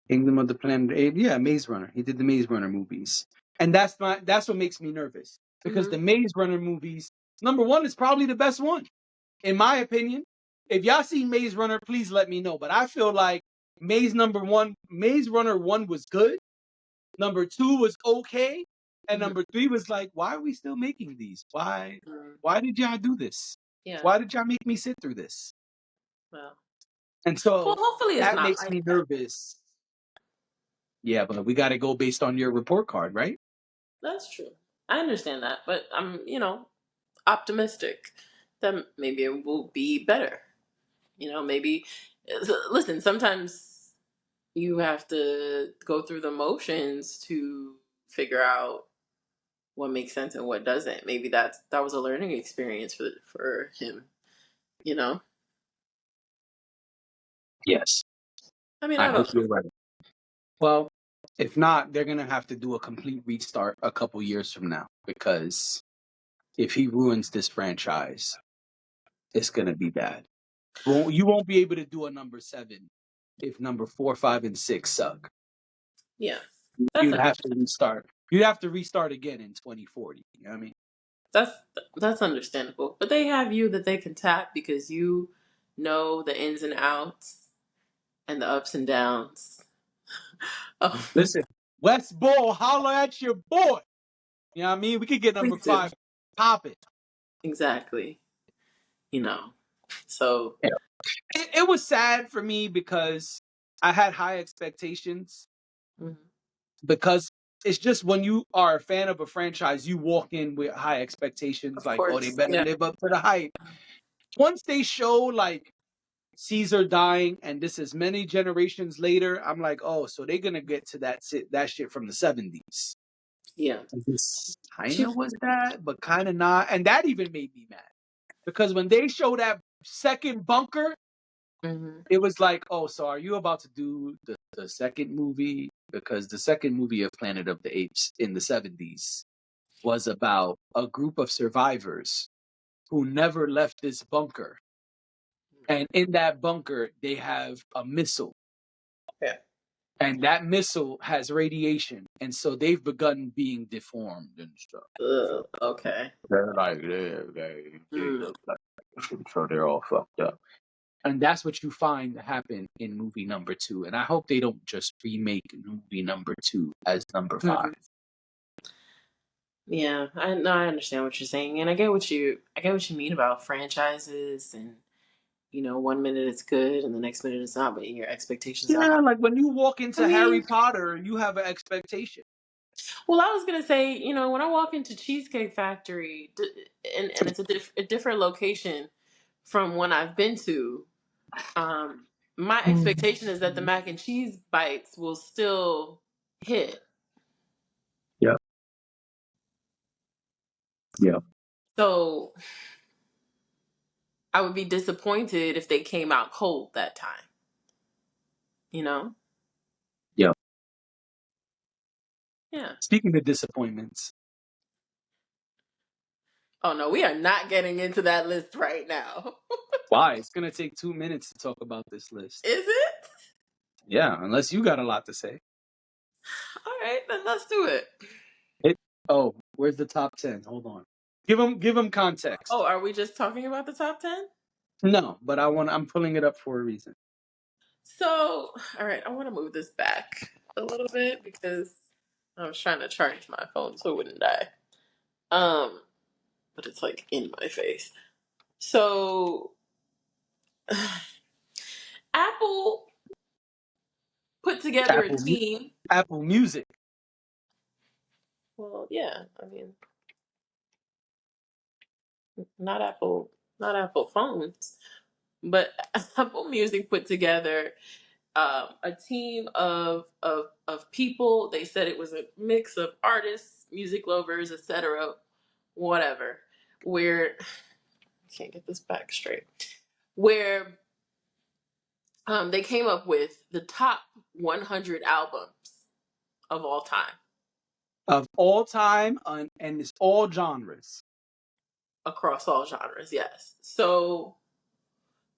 Kingdom of the Planet of the Apes. Yeah, Maze Runner. He did the Maze Runner movies. And that's what makes me nervous. Because Hmm. the Maze Runner movies, number one, is probably the best one, in my opinion. If y'all seen Maze Runner, please let me know. But I feel like Maze Runner 1 was good. Number 2 was okay. And Hmm. number 3 was like, why are we still making these? Why did y'all do this? Yeah. Why did y'all make me sit through this? Well, And well, so hopefully it's that not makes like me that. nervous. Yeah, but we got to go based on your report card, right? That's true. I understand that, but I'm, optimistic that maybe it will be better. Maybe listen, sometimes you have to go through the motions to figure out what makes sense and what doesn't. Maybe that was a learning experience for him, you know? Yes. I mean, I I hope don't know. you're right. Well, if not, they're going to have to do a complete restart a couple years from now because if he ruins this franchise, it's going to be bad. You won't be able to do a number 7 if number 4, 5, and 6 suck. Yeah. That's You'd under, have to restart. You'd have to restart again in 2040. You know what I mean? that's that's understandable. But they have you that they can tap because you know the ins and outs and the ups and downs. Oh, Listen, West Ball, holla at your boy. You know what I mean? We could get number please do. 5 popping. Exactly. You know. So, Yeah. It was sad for me because I had high expectations mhm, because it's just when you are a fan of a franchise, you walk in with high expectations, of like, oh, they course. better Yeah. live up to the hype. Once they show like Caesar dying and this is many generations later, I'm like, oh, so they're gonna get to that shit from the 70s. Yeah. This kind She, of was that, but kind of not. And that even made me mad. Because when they show that second bunker, mhm, it was like, oh, so are you about to do the second movie? Because the second movie of Planet of the Apes in the 70s was about a group of survivors who never left this bunker. And in that bunker, they have a missile. yeah. And that missile has radiation. And so they've begun being deformed and stuff. So Okay. they're like, they Mm. look like, so they're all fucked up. And that's what you find happen in movie number 2. And I hope they don't just remake movie number 2 as number 5. Mhm. Yeah, I no, I understand what you're saying, and I get what you mean about franchises, and 1 minute it's good, and the next minute it's not, but your expectations are high. Yeah, like when you walk I into Harry mean, Potter, you have an expectation. well, I was gonna say, when I walk into Cheesecake Factory, and it's a different location from one I've been to, my expectation is that the mac and cheese bites will still hit. Yep, yep, So I would be disappointed if they came out cold that time. You know? yep. Yeah. Speaking of disappointments, Oh no, we are not getting into that list right now. why? It's going to take 2 minutes to talk about this list. Is it? Yeah, unless you got a lot to say. All right, then let's do it. It. Oh, where's the top 10? Hold on. Give them Oh, context. are we just talking about the top 10? No, but I'm pulling it up for a reason. So, all right, I want to move this back a little bit because I was trying to charge my phone so it wouldn't die. Um, but it's like in my face. So, Apple put together a Apple team. Apple Music. Well, yeah, I mean, not Apple, not Apple phones, but Apple Music put together a team of people. They said it was a mix of artists, music lovers, etc., whatever. Where I can't get this back straight. Where they came up with the top 100 albums of all time Of all time, and it's all genres. across all genres. Yes, so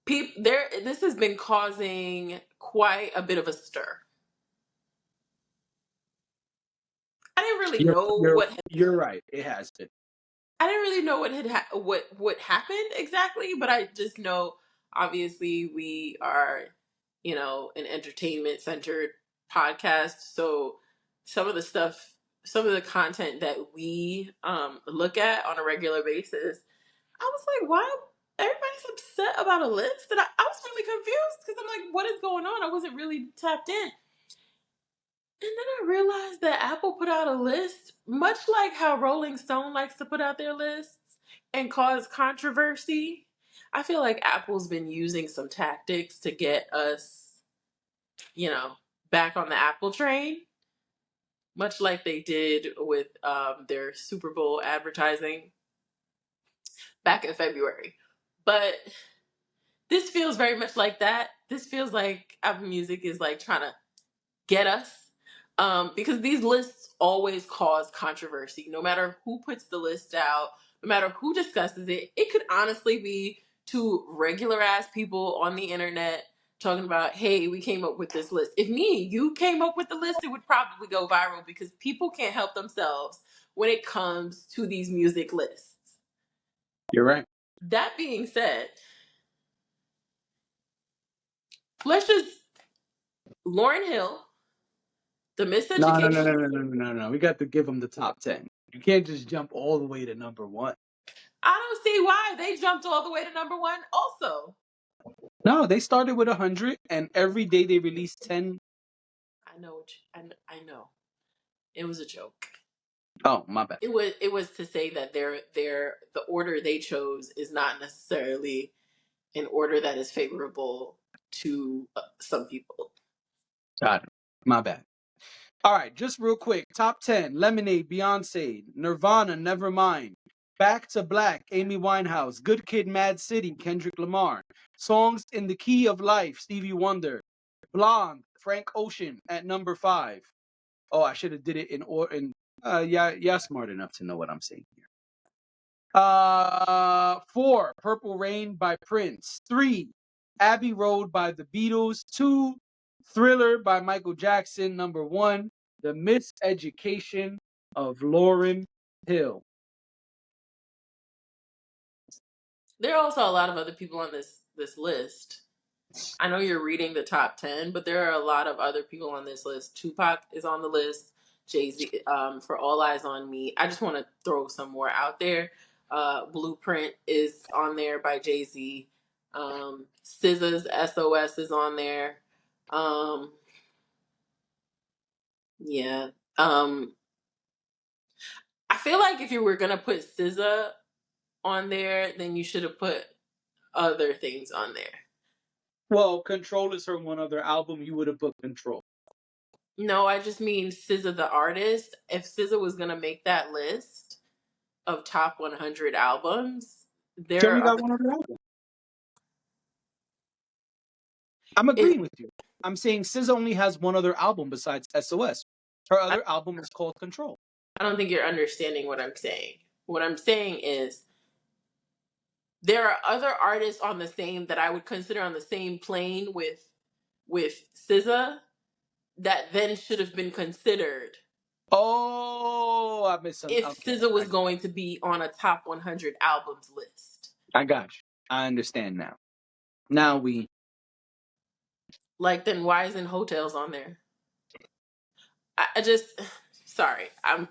people there. This has been causing quite a bit of a stir. I didn't really You're know you're what you're right. It has been. I didn't really know what happened exactly, but I just know obviously we are, an entertainment centered podcast, so some of the stuff, some of the content that we look at on a regular basis, I was like, why everybody's upset about a list? And I was really confused because I'm like, what is going on? I wasn't really tapped in. And then I realized that Apple put out a list, much like how Rolling Stone likes to put out their lists and cause controversy. I feel like Apple's been using some tactics to get us, back on the Apple train, much like they did with their Super Bowl advertising back in February. But this feels very much like that. This feels like Apple Music is like trying to get us, because these lists always cause controversy. No matter who puts the list out, no matter who discusses it, it could honestly be two regular ass people on the internet talking about, hey, we came up with this list. If you came up with the list, it would probably go viral because people can't help themselves when it comes to these music lists. You're right. That being said, let's just Lauryn Hill, The No, no, no, no, Miseducation. no, no, no, no. We got to give them the top 10. You can't just jump all the way to number one. I don't see why they jumped all the way to number one also. No, they started with 100, and every day they released 10. I know I know. It was a joke. Oh, my bad. It was to say that the order they chose is not necessarily an order that is favorable to some people. Got it. My bad. All right, just real quick. Top 10: Lemonade, Beyonce; Nirvana, Nevermind; Back to Black, Amy Winehouse; Good Kid, Mad City, Kendrick Lamar; Songs in the Key of Life, Stevie Wonder; Blonde, Frank Ocean at number 5. Oh, I should have did it in order. Yeah, smart enough to know what I'm saying here. 4, Purple Rain by Prince; 3, Abbey Road by the Beatles; 2, Thriller by Michael Jackson; number 1, The Miseducation of Lauryn Hill. There are also a lot of other people on this list. I know you're reading the top 10, but there are a lot of other people on this list. Tupac is on the list. Jay-Z, For All Eyes on Me. I just want to throw some more out there. Blueprint is on there by Jay-Z. SZA's SOS is on there. Yeah. I feel like if you were going to put SZA on there, then you should have put other things on there. Well, Control is her one other album. You would have put Control. No, I just mean SZA the artist. If SZA was gonna make that list of top 100 albums, She there only are got other. one other album. I'm It, agreeing with you. I'm saying SZA only has one other album besides SOS. Her I, other album is called Control. I don't think you're understanding what I'm saying. What I'm saying is there are other artists on the same that I would consider on the same plane with SZA that then should have been considered Oh, I missed some. if Okay, SZA was going to be on a top 100 albums list. I got you. I understand now. Now we. Like, then why isn't Hotels on there? I just, sorry, I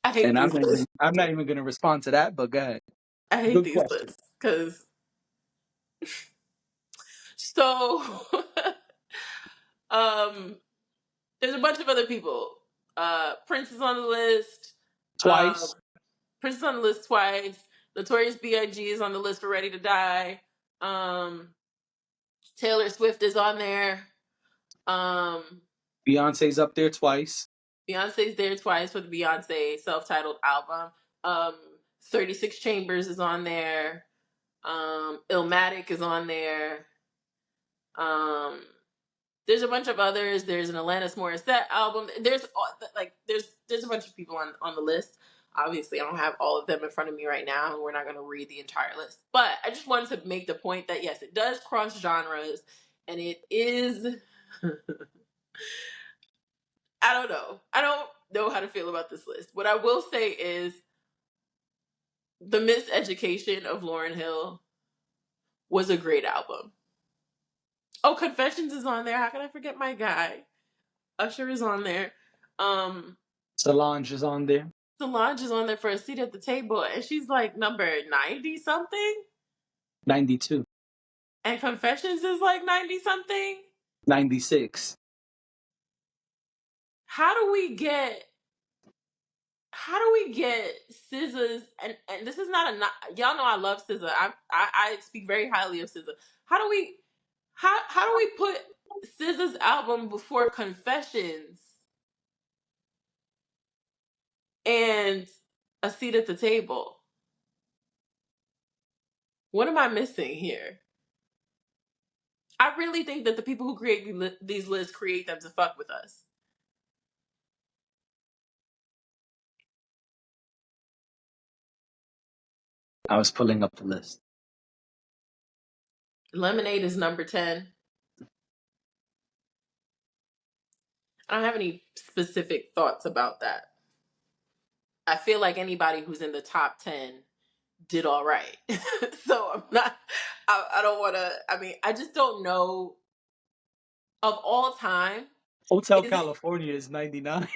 hate And these lists. I'm not even going to respond to that. But go ahead. I hate Good these question. lists because so There's a bunch of other people. Prince is on the list. Twice. Prince is on the list twice. Notorious B.I.G. is on the list for Ready to Die. Taylor Swift is on there. Beyonce's up there twice. Beyonce's there twice for the Beyonce self-titled album. 36 Chambers is on there. Illmatic is on there. There's a bunch of others. There's an Alanis Morissette album. There's a bunch of people on the list. Obviously, I don't have all of them in front of me right now, and we're not going to read the entire list. But I just wanted to make the point that yes, it does cross genres, and it is. I don't know. I don't know how to feel about this list. What I will say is the Miseducation of Lauryn Hill was a great album. Oh, Confessions is on there. How can I forget my guy? Usher is on there. Solange is on there. Solange is on there for A Seat at the Table, and she's like number 90 something. 92. And Confessions is like 90 something. 96. How do we get SZA's and this is not y'all know I love SZA. I speak very highly of SZA. How do we put SZA's album before Confessions and A Seat at the Table? What am I missing here? I really think that the people who create these lists create them to fuck with us. I was pulling up the list. Lemonade is number 10. I don't have any specific thoughts about that. I feel like anybody who's in the top 10 did all right. So I'm not, I don't want to, I mean, I just don't know of all time. Hotel California is 99.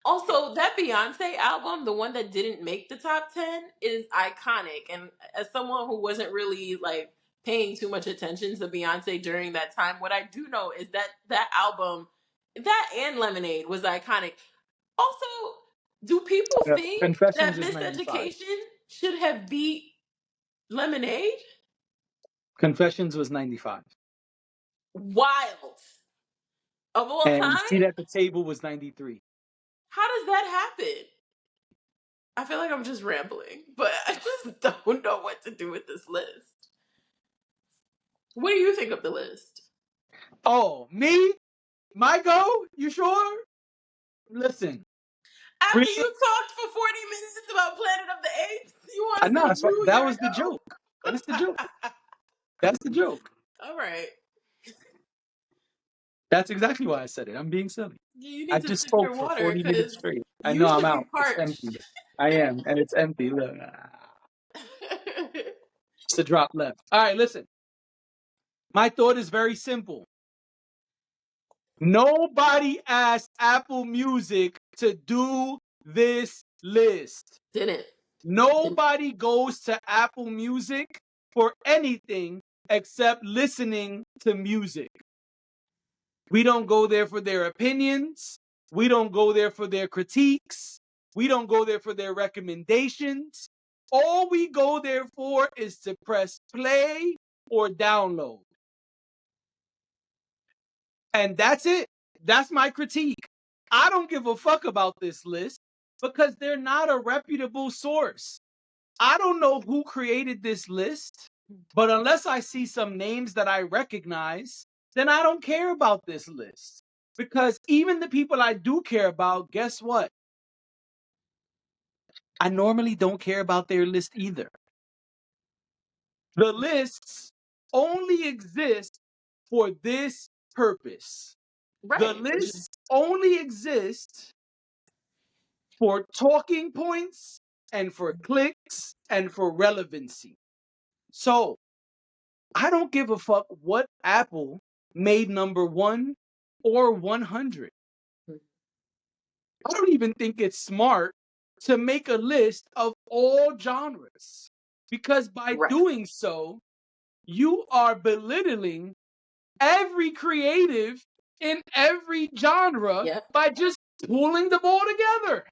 Also, that Beyonce album, the one that didn't make the top 10, is iconic. And as someone who wasn't really like paying too much attention to Beyonce during that time, what I do know is that that album, that and Lemonade was iconic. Also, do people think Confessions that is 95. Miseducation should have beat Lemonade? Confessions was 95. Wild. Of all And time? Seat at the Table was 93. How does that happen? I feel like I'm just rambling, but I just don't know what to do with this list. What do you think of the list? Oh, me? My go? You sure? Listen. After you talked for 40 minutes about Planet of the Apes, you want to say that was the joke. That's the joke. That's the joke. All right. That's exactly why I said it. I'm being silly. You need I to just sip spoke your for water 40 minutes straight. I you know should I'm be out. It's parched. empty. I am, and it's empty. Look. Just a drop left. All right, listen. My thought is very simple. Nobody asked Apple Music to do this list. Didn't. Nobody goes to Apple Music for anything except listening to music. We don't go there for their opinions. We don't go there for their critiques. We don't go there for their recommendations. All we go there for is to press play or download. And that's it. That's my critique. I don't give a fuck about this list because they're not a reputable source. I don't know who created this list, but unless I see some names that I recognize, then I don't care about this list. Because even the people I do care about, guess what? I normally don't care about their list either. The lists only exist for this purpose. Right. The lists only exist for talking points and for clicks and for relevancy. So I don't give a fuck what Apple made number 1 or 100. I don't even think it's smart to make a list of all genres because by doing so, you are belittling every creative in every genre Yep. by just pulling them all together.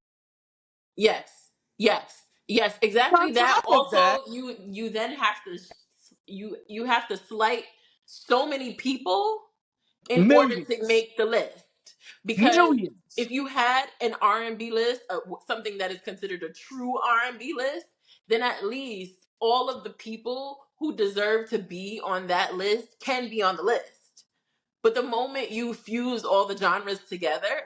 Yes. Yes. Yes. On Exactly that. top of that, Also, you then have to you have to slight so many people in order to millions, make the list. Because millions. if you had an R&B list, something that is considered a true R&B list, then at least all of the people who deserve to be on that list can be on the list. But the moment you fuse all the genres together,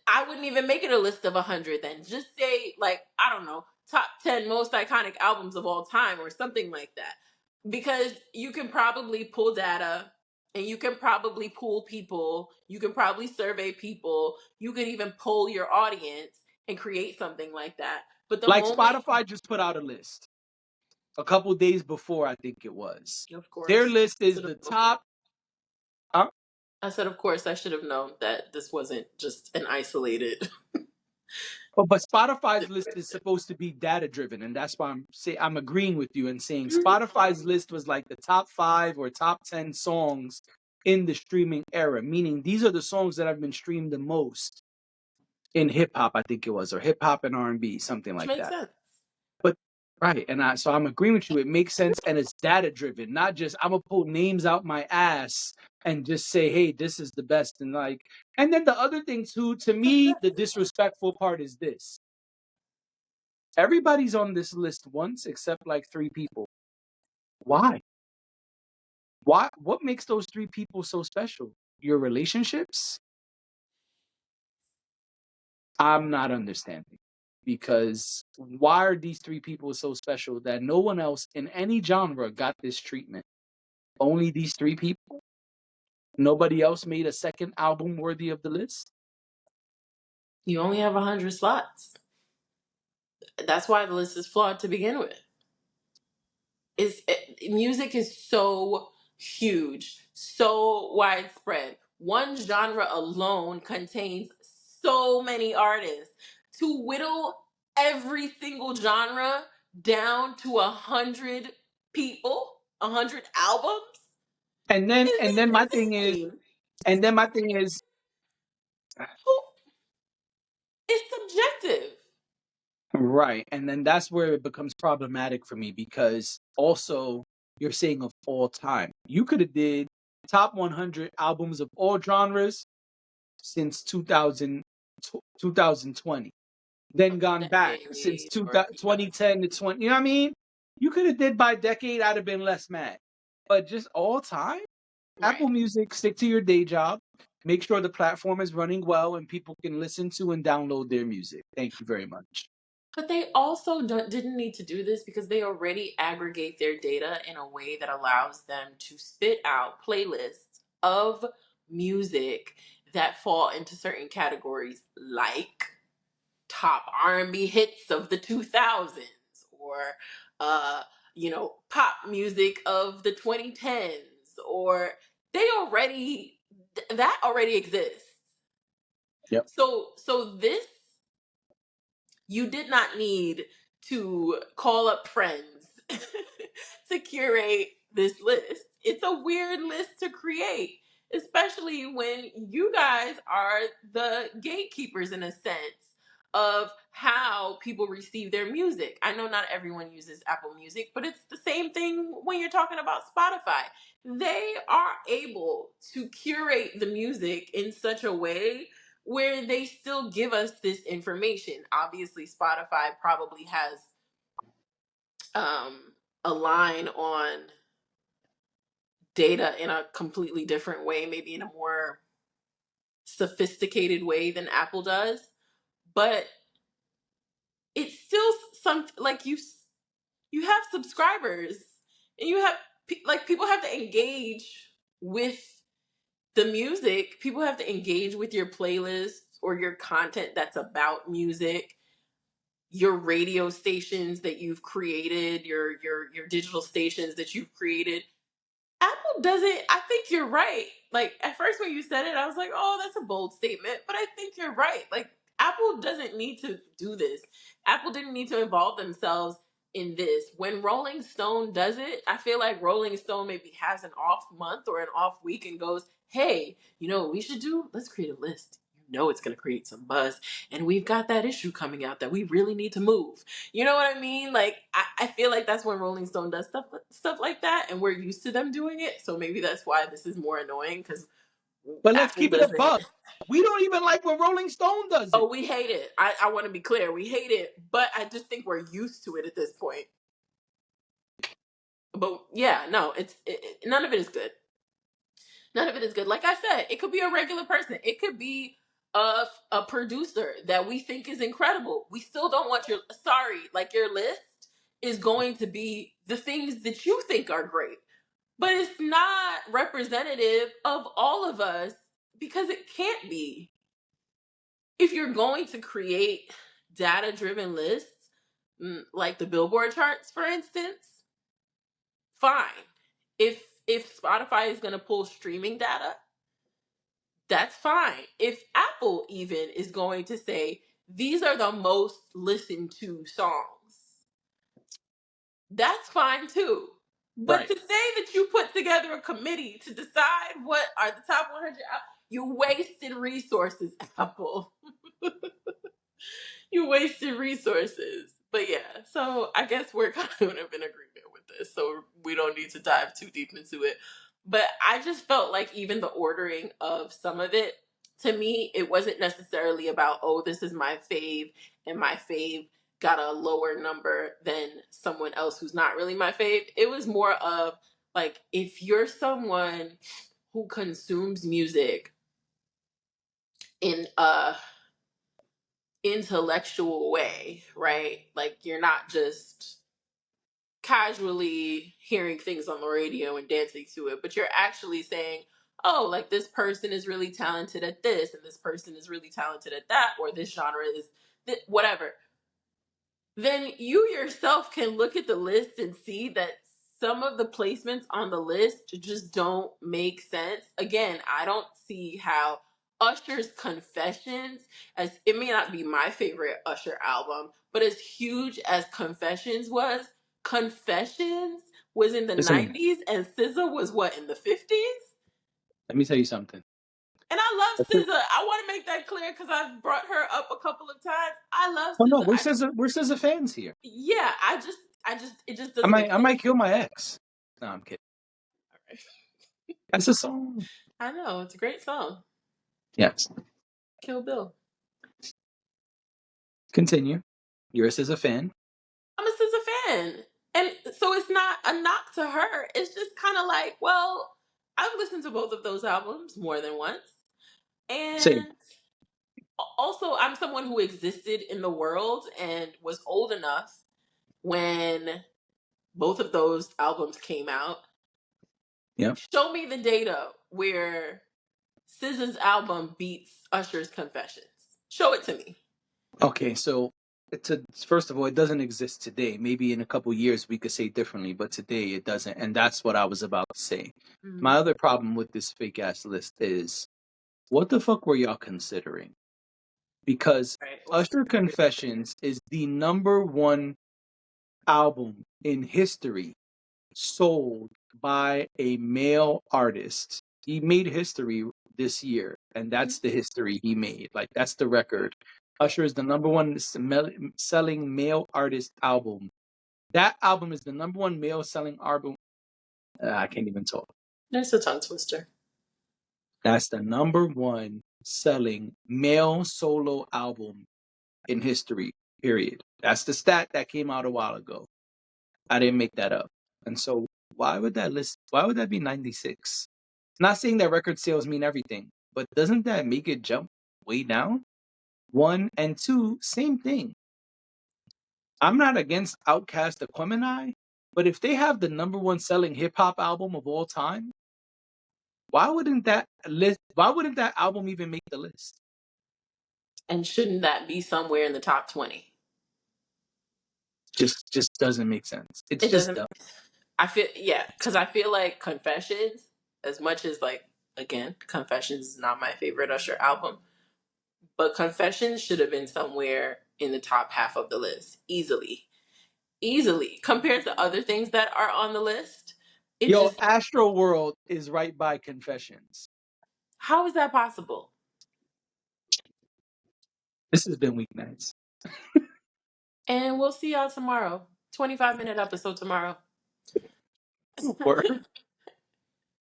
I wouldn't even make it a list of 100 then. Just say, like, I don't know, top 10 most iconic albums of all time or something like that. Because you can probably pull data and you can probably pull people, you can probably survey people, you could even poll your audience and create something like that. But the Like moment, Spotify just put out a list a couple days before, I think it was. of Their course, list I is should have the known. top. I said, of course, I should have known that this wasn't just an isolated But Spotify's list is situation. supposed to be data driven, and that's why I'm agreeing with you and saying Spotify's list was like the top 5 or top 10 songs in the streaming era, meaning these are the songs that have been streamed the most in hip hop, I think it was, or hip hop and R&B, something Which like makes that. sense. But right, and so I'm agreeing with you. It makes sense, and it's data driven, not just I'm gonna pull names out my ass and just say, hey, this is the best, and like. And then the other thing too, to me, the disrespectful part is this: everybody's on this list once except like 3 people. Why? Why? What makes those 3 people so special? Your relationships? I'm not understanding. Because why are these 3 people so special that no one else in any genre got this treatment? Only these 3 people? Nobody else made a second album worthy of the list? You only have 100 slots. That's why the list is flawed to begin with. Music is so huge, so widespread. One genre alone contains so many artists. To whittle every single genre down to 100 people, 100 albums is And then my thing is, insane. and then my thing is, It's subjective. right. And then that's where it becomes problematic for me because also you're saying of all time. You could have did top 100 albums of all genres since 2020. Then Of the gone back since decade, or 2010 to 20. You know what I mean? You could have did by decade, I'd have been less mad. But just all time? right. Apple Music, stick to your day job. Make sure the platform is running well and people can listen to and download their music. Thank you very much. But they also didn't need to do this because they already aggregate their data in a way that allows them to spit out playlists of music that fall into certain categories like top R&B hits of the 2000s or uh pop music of the 2010s, or they already that already exists. Yep. So this, you did not need to call up friends to curate this list. It's a weird list to create, especially when you guys are the gatekeepers in a sense of how people receive their music. I know not everyone uses Apple Music, but it's the same thing when you're talking about Spotify. They are able to curate the music in such a way where they still give us this information. Obviously, Spotify probably has a line on data in a completely different way, maybe in a more sophisticated way than Apple does, but it's still some, like, you have subscribers and you have like, people have to engage with the music. People have to engage with your playlists or your content that's about music, your radio stations that you've created, your digital stations that you've created. Apple doesn't. I think you're right. Like, at first when you said it, I was like, "Oh, that's a bold statement," but I think you're right. Like, Apple doesn't need to do this. Apple didn't need to involve themselves in this. When Rolling Stone does it, I feel like Rolling Stone maybe has an off month or an off week and goes, hey, you know what we should do? Let's create a list. You know it's going to create some buzz. And we've got that issue coming out that we really need to move. You know what I mean? Like, I feel like that's when Rolling Stone does stuff like that, and we're used to them doing it. So maybe that's why this is more annoying, because But let's Apple keep it a doesn't. buck. We don't even like when Rolling Stone does Oh, it. we hate it. I want to be clear. We hate it, but I just think we're used to it at this point. But yeah, no, none of it is good. None of it is good. Like I said, it could be a regular person. It could be a producer that we think is incredible. We still don't want your, sorry, like your list is going to be the things that you think are great, but it's not representative of all of us, because it can't be. If you're going to create data driven lists, like the Billboard charts, for instance, fine. If Spotify is going to pull streaming data, that's fine. If Apple even is going to say these are the most listened to songs, that's fine too. But Right. to say that you put together a committee to decide what are the top 100, you wasted resources, Apple. You wasted resources. But yeah, so I guess we're kind of in agreement with this, so we don't need to dive too deep into it. But I just felt like even the ordering of some of it, to me, it wasn't necessarily about, oh, this is my fave, and my fave got a lower number than someone else who's not really my fave. It was more of like, if you're someone who consumes music in a intellectual way, right? Like, you're not just casually hearing things on the radio and dancing to it, but you're actually saying, oh, like this person is really talented at this, and this person is really talented at that, or this genre is whatever. Then you yourself can look at the list and see that some of the placements on the list just don't make sense. Again, I don't see how Usher's Confessions, as it may not be my favorite Usher album, but as huge as Confessions was in the Listen, 90s, and SZA was what, in the 50s? let me tell you something. And I love SZA. I want to make that clear because I've brought her up a couple of times. I love Oh no, SZA. we're SZA fans here. Yeah, it just doesn't make I sense might to kill me. my ex. No, I'm kidding. All right. That's a song. I know, it's a great song. Yes. Kill Bill. Continue. You're a SZA fan. I'm a SZA fan. And so it's not a knock to her. It's just kind of like, well, I've listened to both of those albums more than once. Same. And also, I'm someone who existed in the world and was old enough when both of those albums came out. Yep. Show me the data where SZA's album beats Usher's Confessions. Show it to me. Okay, so first of all, it doesn't exist today. Maybe in a couple years we could say differently, but today it doesn't, and that's what I was about to say. Mm-hmm. My other problem with this fake ass list is, what the fuck were y'all considering? Because Right. What's Usher Confessions is the number one album in history sold by a male artist. He made history this year, and that's the history he made. Like, that's the record. Usher is the number one selling male artist album. That album is the number one male selling album. I can't even talk. There's a tongue twister. That's the number one selling male solo album in history, period. That's the stat that came out a while ago. I didn't make that up. And so why would that be 96? Not saying that record sales mean everything, but doesn't that make it jump way down? One, and two, same thing. I'm not against Outkast Aquemini, but if they have the number one selling hip hop album of all time, why wouldn't that album even make the list? And shouldn't that be somewhere in the top 20? Just doesn't make sense. It's It just doesn't. dumb. I feel, yeah, because I feel like Confessions, as much as, like, again, Confessions is not my favorite Usher album, but Confessions should have been somewhere in the top half of the list, easily. easily compared to other things that are on the list. It Yo, just, Astro World is right by Confessions. how is that possible? This has been Weeknights. And we'll see y'all tomorrow. 25-minute episode tomorrow. Word.